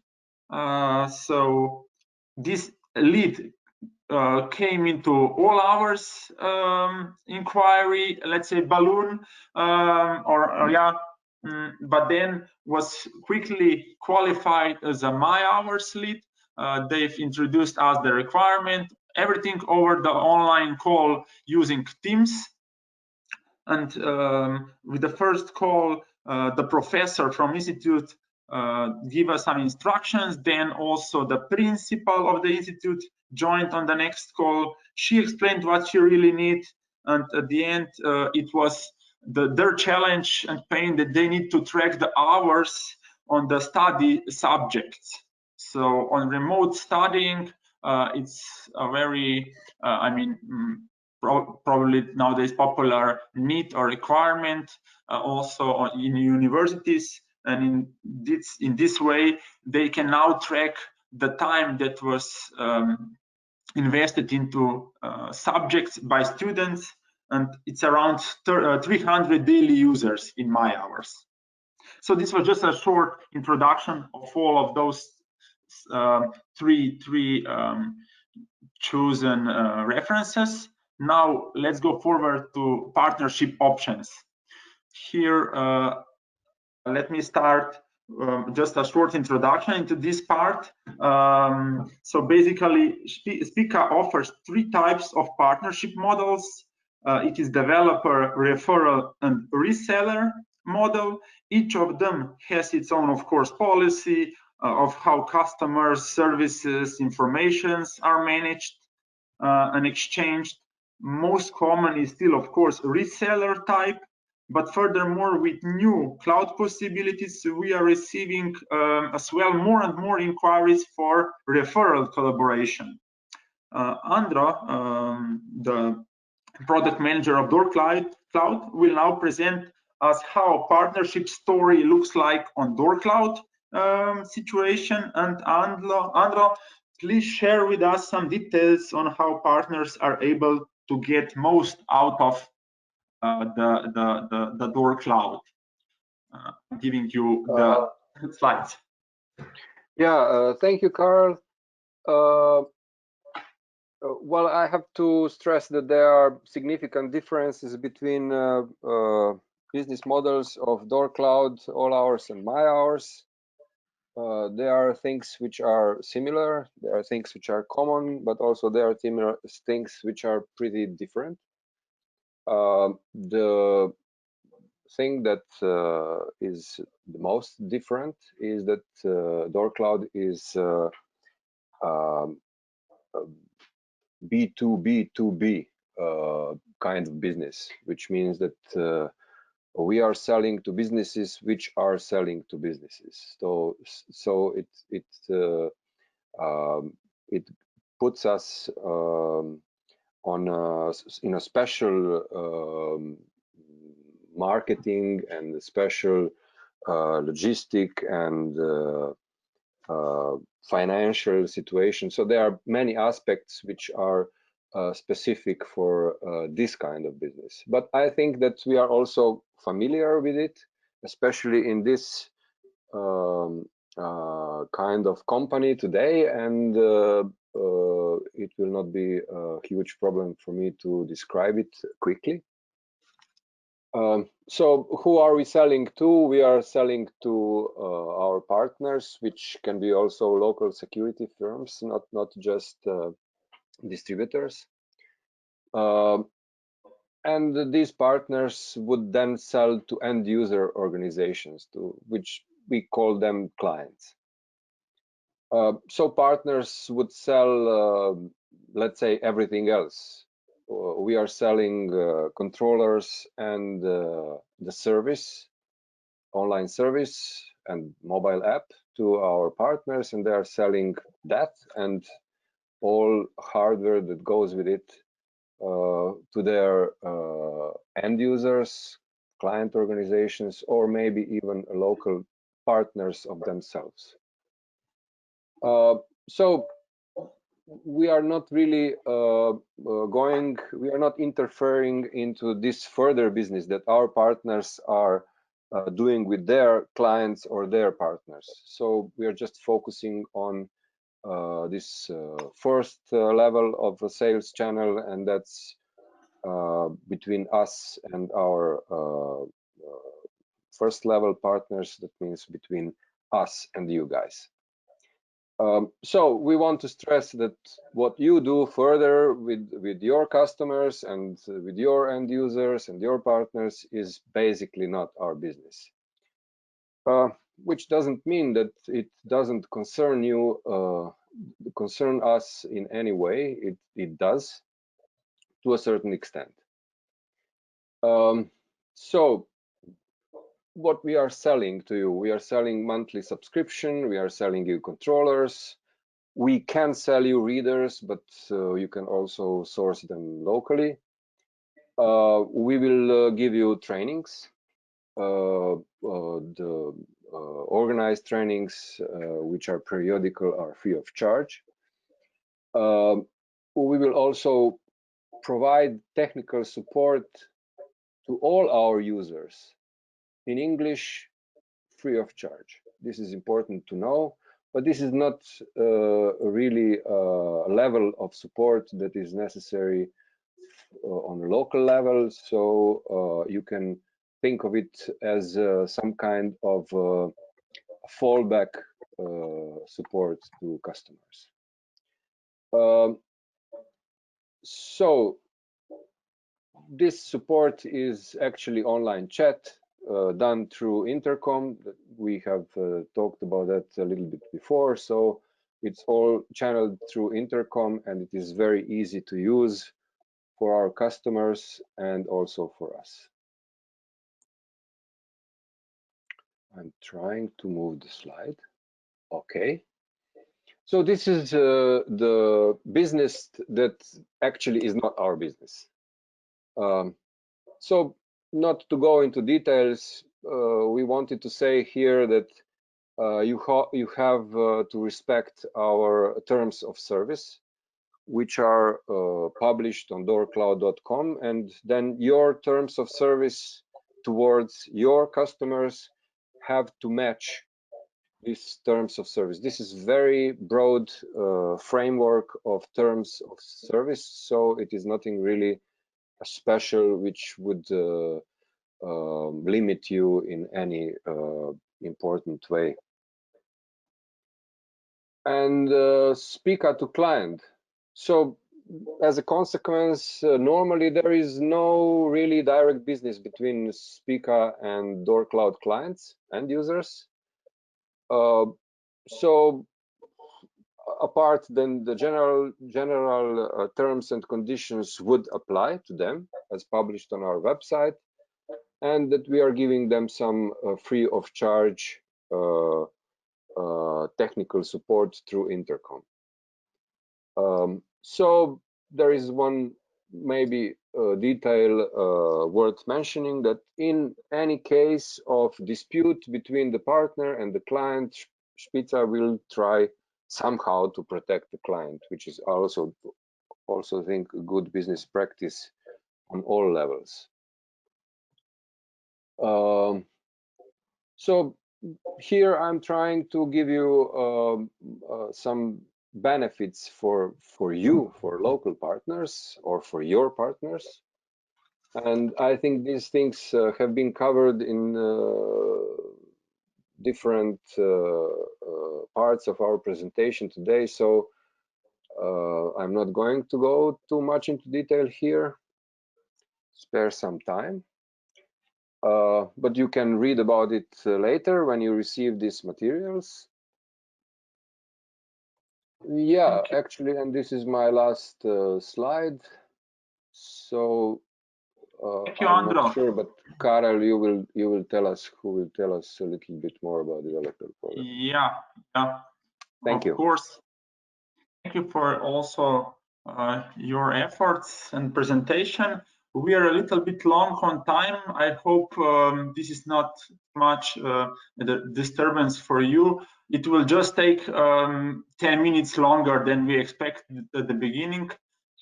So this lead came into all hours inquiry, let's say balloon, but then was quickly qualified as a my hours lead. They've introduced us the requirement, everything over the online call using Teams. And with the first call, the professor from Institute give us some instructions. Then also the principal of the Institute joined on the next call. She explained what she really needs, and at the end, it was their challenge and pain that they need to track the hours on the study subjects. So on remote studying, it's a very, probably nowadays popular need or requirement, also in universities. And in this way, they can now track the time that was invested into subjects by students, and it's around 300 daily users in my hours. So this was just a short introduction of all of those three chosen references. Now let's go forward to partnership options. Here, let me start just a short introduction into this part. So basically, Spica offers 3 types of partnership models. It is developer, referral, and reseller model. Each of them has its own, of course, policy of how customers, services, informations are managed and exchanged. Most common is still, of course, reseller type. But furthermore, with new cloud possibilities, we are receiving as well more and more inquiries for referral collaboration. Andra, the product manager of d.o.o Cloud, will now present us how partnership story looks like on d.o.o Cloud situation. And Andra, please share with us some details on how partners are able to get most out of the d.o.o Cloud. Giving you the slides. Yeah, thank you, Karl. Well, I have to stress that there are significant differences between business models of d.o.o Cloud, all hours and my hours. There are things which are similar, there are things which are common, but also there are things which are pretty different. The thing that is the most different is that d.o.o Cloud is B2B2B kind of business, which means that we are selling to businesses which are selling to businesses. So it puts us in a special marketing and the special logistic and financial situation. So there are many aspects which are specific for this kind of business. But I think that we are also familiar with it, especially in this kind of company today, and it will not be a huge problem for me to describe it quickly. So who are we selling to? We are selling to our partners, which can be also local security firms, not just distributors. And these partners would then sell to end user organizations, which we call them clients. So partners would sell, let's say, everything else. We are selling controllers and the service, online service and mobile app to our partners, and they are selling that and all hardware that goes with it to their end users, client organizations, or maybe even local partners of themselves. So we are not really we are not interfering into this further business that our partners are doing with their clients or their partners. So we are just focusing on this first level of a sales channel, and that's between us and our first level partners. That means between us and you guys. So we want to stress that what you do further with your customers and with your end users and your partners is basically not our business. Which doesn't mean that it doesn't concern you, concern us in any way. It does, to a certain extent. So what we are selling to you, we are selling monthly subscription, we are selling you controllers, we can sell you readers, but you can also source them locally. We will give you trainings, the organized trainings, which are periodical, are free of charge. We will also provide technical support to all our users in English, free of charge. This is important to know, but this is not really a level of support that is necessary on a local level. So you can think of it as some kind of fallback support to customers. So this support is actually online chat done through intercom. We have talked about that a little bit before. So it's all channeled through intercom, and it is very easy to use for our customers and also for us. I'm trying to move the slide. Okay. So this is the business that actually is not our business. So not to go into details, we wanted to say here that you have to respect our terms of service, which are published on doorcloud.com, and then your terms of service towards your customers have to match these terms of service. This is very broad framework of terms of service, so it is nothing really special which would limit you in any important way. And Spica-To-Client. So as a consequence, normally there is no really direct business between Spica and DoorCloud clients and users. So apart then the general terms and conditions would apply to them as published on our website, and that we are giving them some free of charge technical support through intercom. So there is one maybe a detail worth mentioning that in any case of dispute between the partner and the client, Spica will try somehow to protect the client, which is also I think a good business practice on all levels. So here I'm trying to give you some benefits for you, for local partners or for your partners, and I think these things have been covered in different parts of our presentation today, so I'm not going to go too much into detail here, spare some time, but you can read about it later when you receive these materials. Yeah, actually, and this is my last slide. So I'm not sure, but Karel, you will tell us, who will tell us a little bit more about developer product. Yeah, Thank you. Of course. Thank you for also your efforts and presentation. We are a little bit long on time. I hope this is not much the disturbance for you. It will just take 10 minutes longer than we expected at the beginning.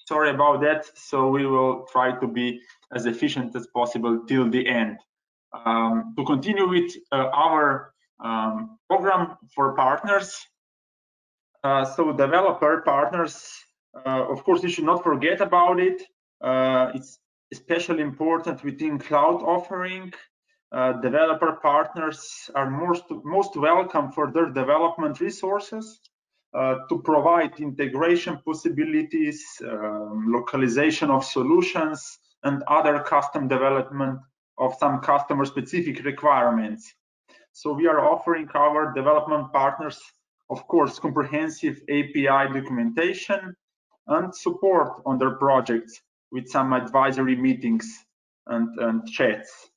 Sorry about that. So we will try to be as efficient as possible till the end. To continue with our program for partners. So developer partners, of course, you should not forget about it. It's especially important within cloud offering. Developer partners are most welcome for their development resources to provide integration possibilities, localization of solutions, and other custom development of some customer-specific requirements. So we are offering our development partners, of course, comprehensive API documentation and support on their projects with some advisory meetings and chats.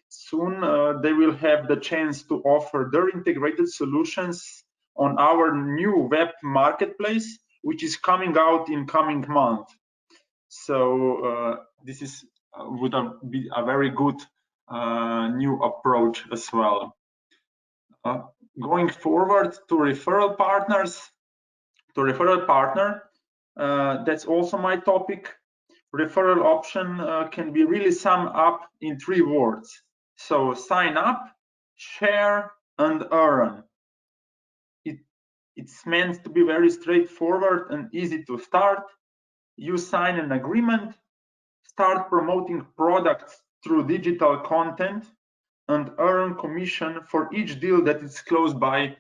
Soon they will have the chance to offer their integrated solutions on our new web marketplace, which is coming out in coming month. So this is would be a very good new approach as well. Going forward to referral partners, that's also my topic. Referral option can be really summed up in 3 words. So sign up, share, and earn. It's meant to be very straightforward and easy to start. You sign an agreement, start promoting products through digital content, and earn commission for each deal that is closed by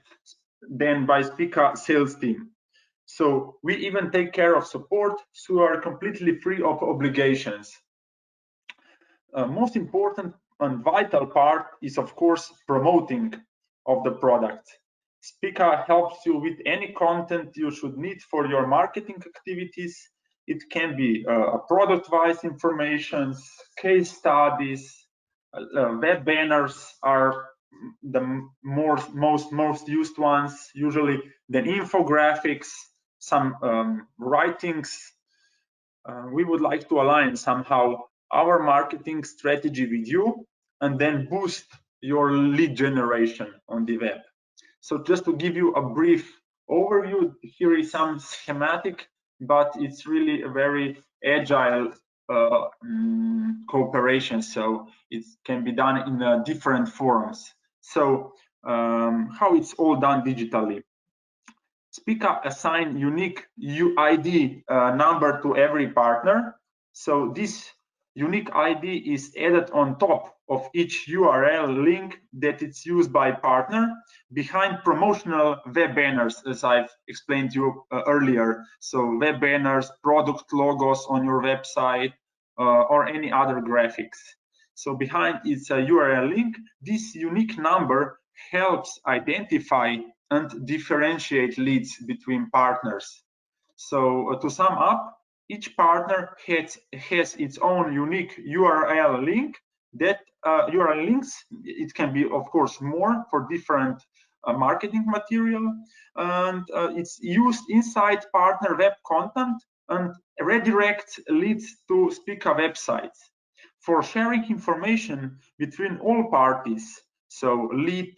Spica sales team. So we even take care of support, so we are completely free of obligations. Most important and vital part is, of course, promoting of the product. Spica helps you with any content you should need for your marketing activities. It can be product-wise information, case studies, web banners are the most used ones, usually then infographics, some writings. We would like to align somehow our marketing strategy with you and then boost your lead generation on the web. So just to give you a brief overview, here is some schematic, but it's really a very agile cooperation, so it can be done in different forms. So how it's all done digitally. Spica assign unique UID number to every partner. So this unique ID is added on top of each URL link that it's used by partner behind promotional web banners, as I've explained to you earlier. So web banners, product logos on your website, or any other graphics. So behind its URL link, this unique number helps identify and differentiate leads between partners. So to sum up, each partner has its own unique URL link. That URL links, it can be, of course, more for different marketing material, and it's used inside partner web content and redirect leads to Spica websites. For sharing information between all parties, so lead,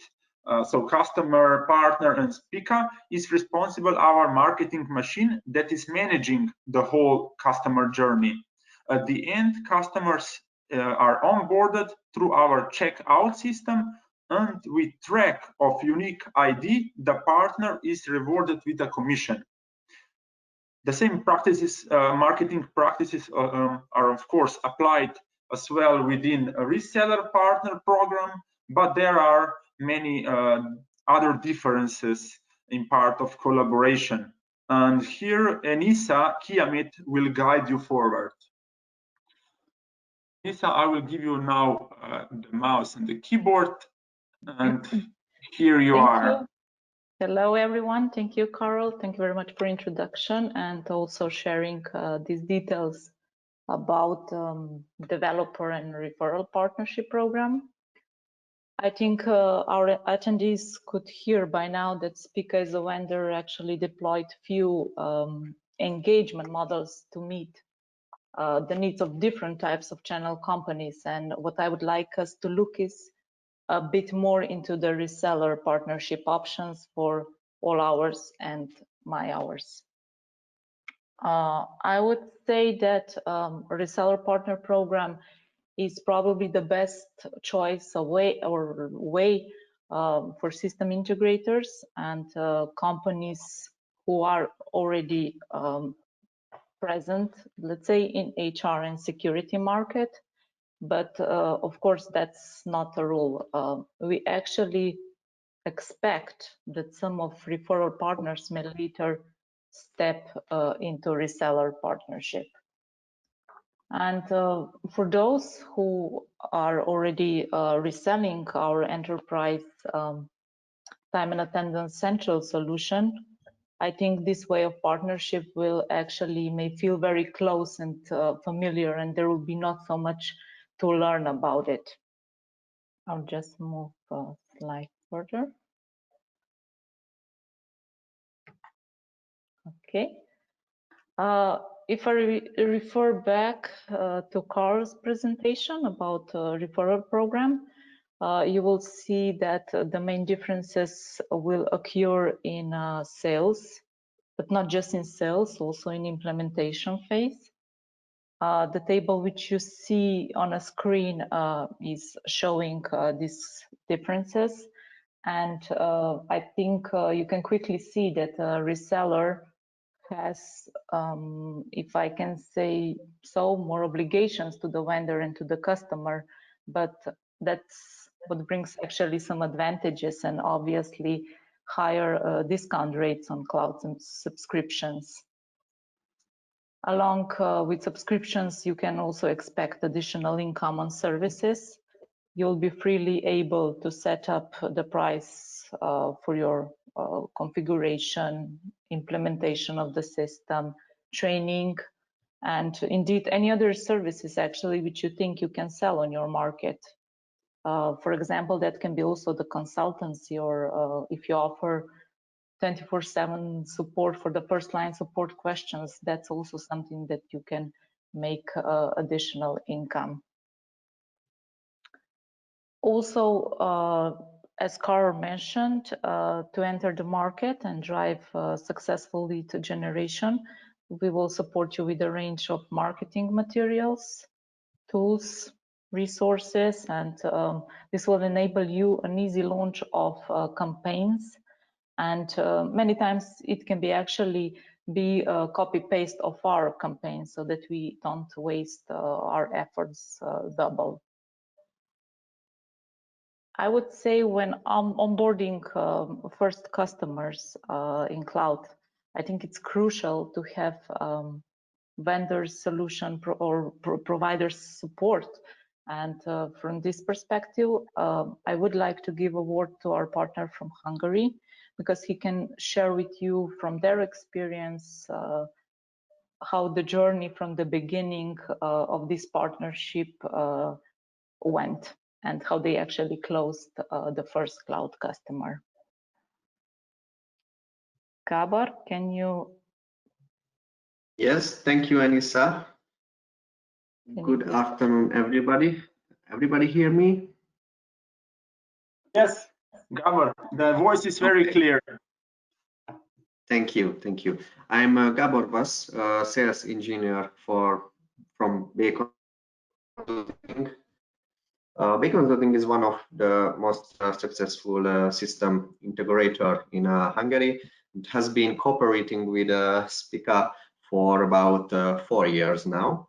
so customer, partner, and Spica, is responsible our marketing machine that is managing the whole customer journey. At the end, customers are onboarded through our checkout system, and with track of unique ID, the partner is rewarded with a commission. The same practices, marketing practices, are of course applied as well within a reseller partner program, but there are many other differences in part of collaboration. And here, Enisa Kiamit will guide you forward. Enisa, I will give you now the mouse and the keyboard, and here you are. Hello, everyone. Thank you, Carl. Thank you very much for introduction and also sharing these details about developer and referral partnership program. I think our attendees could hear by now that Spica as a vendor actually deployed few engagement models to meet the needs of different types of channel companies. And what I would like us to look is a bit more into the reseller partnership options for all hours and my hours. I would say that reseller partner program is probably the best choice way for system integrators and companies who are already present, let's say, in HR and security market. But of course, that's not a rule. We actually expect that some of referral partners may later step into reseller partnership. And for those who are already reselling our enterprise time and attendance central solution, I think this way of partnership will actually may feel very close and familiar, and there will be not so much to learn about it. I'll just move a slide further. Okay. If I refer back to Carl's presentation about referral program, you will see that the main differences will occur in sales, but not just in sales, also in implementation phase. The table which you see on a screen is showing these differences. And I think you can quickly see that a reseller has, if I can say so, more obligations to the vendor and to the customer, but that's what brings actually some advantages and obviously higher discount rates on cloud subscriptions. Along with subscriptions, you can also expect additional income on services. You'll be freely able to set up the price for your configuration, implementation of the system, training, and indeed any other services actually which you think you can sell on your market. For example, that can be also the consultancy, or if you offer 24/7 support for the first line support questions, that's also something that you can make additional income. Also, as Carl mentioned, to enter the market and drive successful lead generation, we will support you with a range of marketing materials, tools, resources, and this will enable you an easy launch of campaigns. And many times it can be actually be a copy-paste of our campaigns so that we don't waste our efforts double. I would say when onboarding first customers in cloud, I think it's crucial to have vendors solution or providers support. And from this perspective, I would like to give a word to our partner from Hungary, because he can share with you from their experience how the journey from the beginning of this partnership went and how they actually closed the first cloud customer. Gabor, can you Yes, thank you, Anissa. Good afternoon, everybody. Everybody hear me? Yes, Gabor, the voice is very clear. Thank you, thank you. I'm Gabor Vas, sales engineer from Bacon Consulting. Bacon Consulting is one of the most successful system integrator in Hungary. It has been cooperating with Spica for about 4 years now.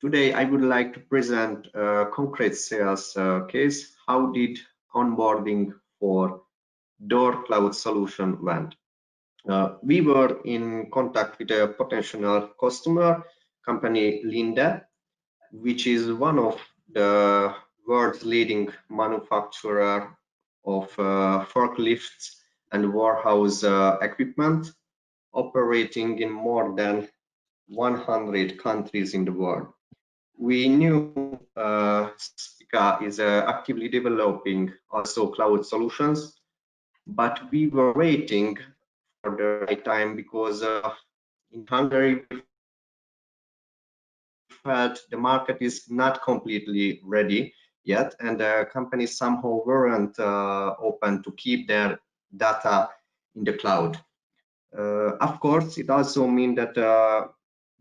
Today, I would like to present a concrete sales case. How did onboarding for d.o.o cloud solution went? We were in contact with a potential customer, company Linde, which is one of the world's leading manufacturer of forklifts and warehouse equipment, operating in more than 100 countries in the world. We knew Spica is actively developing also cloud solutions, but we were waiting for the right time because in Hungary we felt the market is not completely ready yet, and companies somehow weren't open to keep their data in the cloud. Of course, it also means that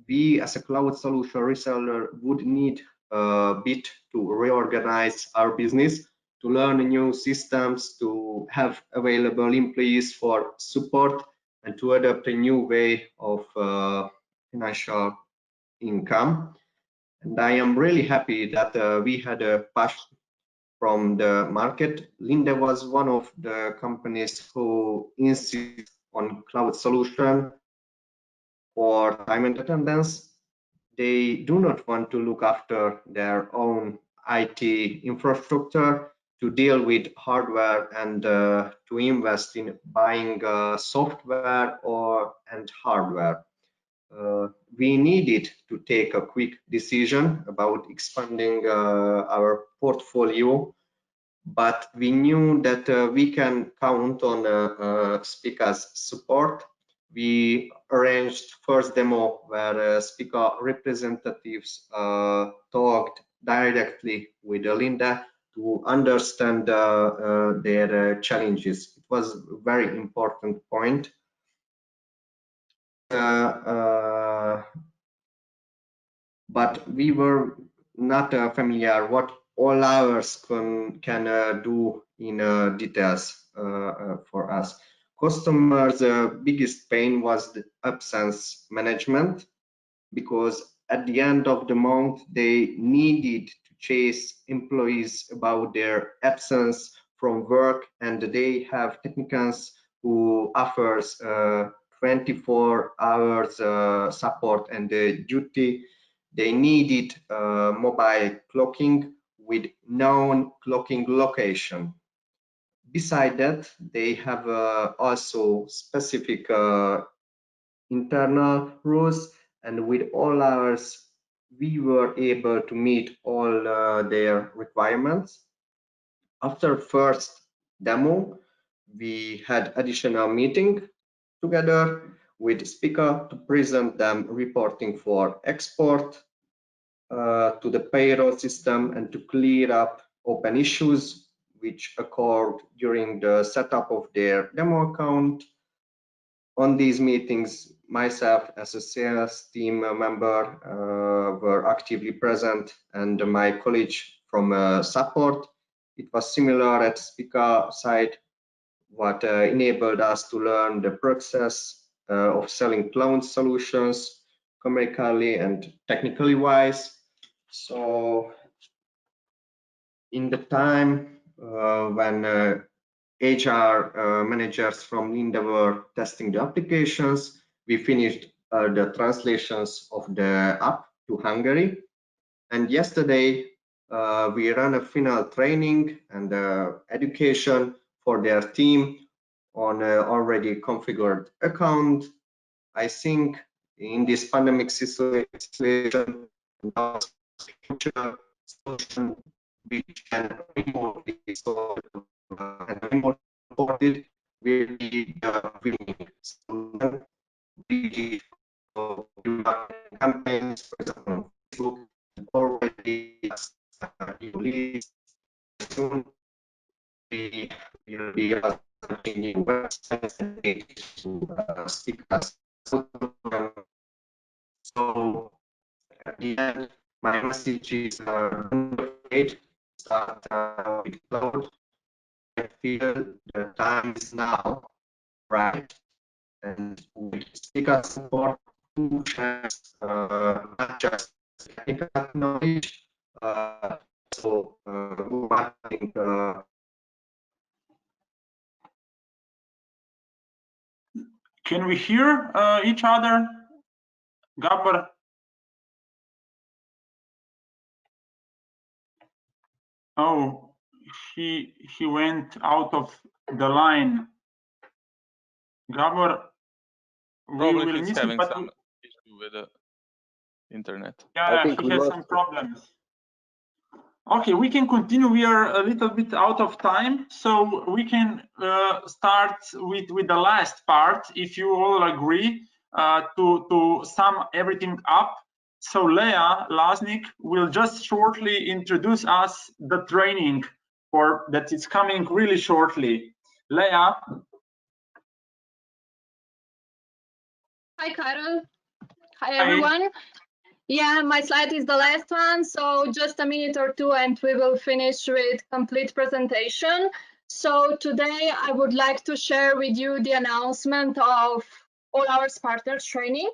we as a cloud solution reseller would need a bit to reorganize our business, to learn new systems, to have available employees for support, and to adopt a new way of financial income. And I am really happy that we had a push from the market. Linde was one of the companies who insist on cloud solution for time and attendance. They do not want to look after their own IT infrastructure, to deal with hardware, and to invest in buying software and hardware. We needed to take a quick decision about expanding our portfolio, but we knew that we can count on Spica's support. We arranged first demo where Spica representatives talked directly with Linde to understand their challenges. It was a very important point. But we were not familiar what all hours can do in details for us. Customers' biggest pain was the absence management, because at the end of the month they needed to chase employees about their absence from work, and they have technicians who offers 24 hours support and duty. They needed mobile clocking with known clocking location. Beside that, they have also specific internal rules, and with all hours, we were able to meet all their requirements. After first demo, we had additional meeting together with Spica to present them reporting for export to the payroll system, and to clear up open issues which occurred during the setup of their demo account. On these meetings, myself as a sales team member were actively present, and my colleagues from support. It was similar at Spica side, what enabled us to learn the process of selling cloud solutions commercially and technically wise. So in the time when HR managers from Linde were testing the applications, we finished the translations of the app to Hungary. And yesterday, we ran a final training and education for their team on already configured account. I think in this pandemic situation, future solution which can remotely solve and remote supported will be the winning solution. We are friends, for example, on Facebook, already released soon. We will be launching new websites and pages to Spica Zone. So at the end, my message is don't be afraid, start with cloud. I feel the time is now, right? And with Spica support, who shares not just technical knowledge, so marketing. Can we hear each other, Gabor? Oh, he went out of the line. Gabor, Probably we will he's miss having you, some issue with the internet. yeah, he has some problems. Okay, we can continue. We are a little bit out of time, so we can start with the last part, if you all agree, to sum everything up. So Leah Lasnik will just shortly introduce us the training for that is coming really shortly. Leah. Hi, Carol. Hi, everyone. Yeah, my slide is the last one, so just a minute or two and we will finish with complete presentation. So today I would like to share with you the announcement of All Hours Partner Training,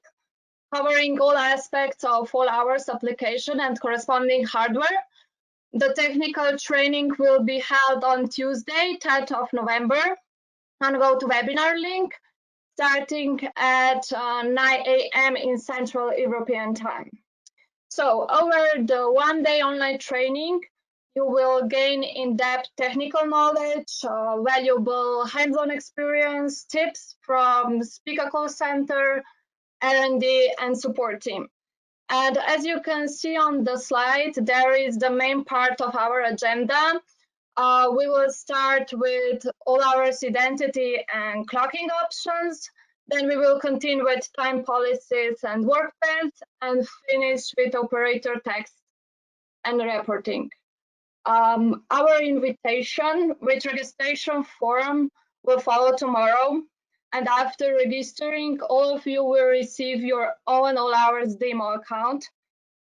covering all aspects of All Hours application and corresponding hardware. The technical training will be held on Tuesday, 10th of November, and go to webinar link starting at 9 a.m. in Central European Time. So over the one-day online training, you will gain in-depth technical knowledge, valuable hands-on experience, tips from Spica Call Center, R&D, and support team. And as you can see on the slide, there is the main part of our agenda. We will start with All Hours identity and clocking options. Then we will continue with time policies and work plans and finish with operator text and reporting. Our invitation with registration form will follow tomorrow. And after registering, all of you will receive your own All Hours demo account.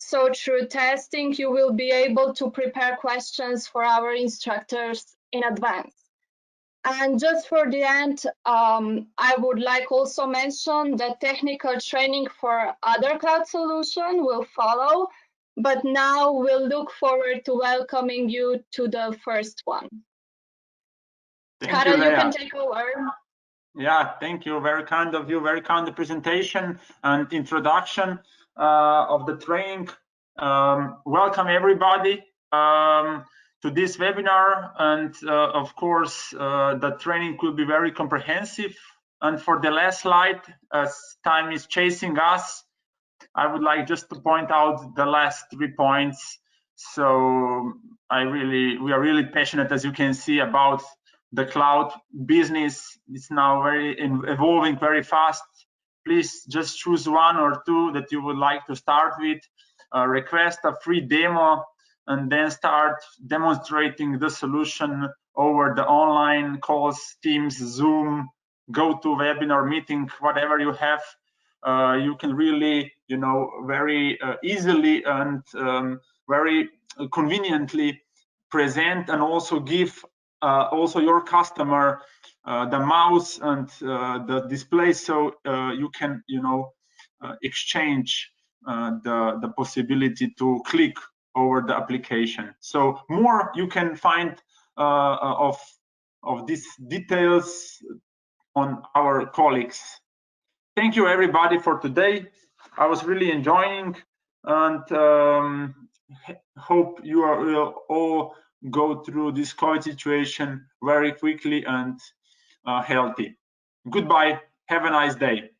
So through testing, you will be able to prepare questions for our instructors in advance. And just for the end, I would like also mention that technical training for other cloud solution will follow, but now we'll look forward to welcoming you to the first one. Carol, you can take over. Yeah, thank you. Very kind of you. Very kind presentation and introduction of the training. Welcome everybody to this webinar, and of course the training will be very comprehensive. And for the last slide, as time is chasing us, I would like just to point out the last 3 points. So we are really passionate, as you can see, about the cloud business. It's now evolving very fast. Please just choose 1 or 2 that you would like to start with. Request a free demo and then start demonstrating the solution over the online calls, Teams, Zoom, GoToWebinar meeting, whatever you have. You can really, very easily and very conveniently present and also give also your customer the mouse and the display, so you can, exchange the possibility to click over the application. So more you can find of these details on our colleagues. Thank you everybody for today. I was really enjoying, and hope you will all go through this COVID situation very quickly and healthy. Goodbye. Have a nice day.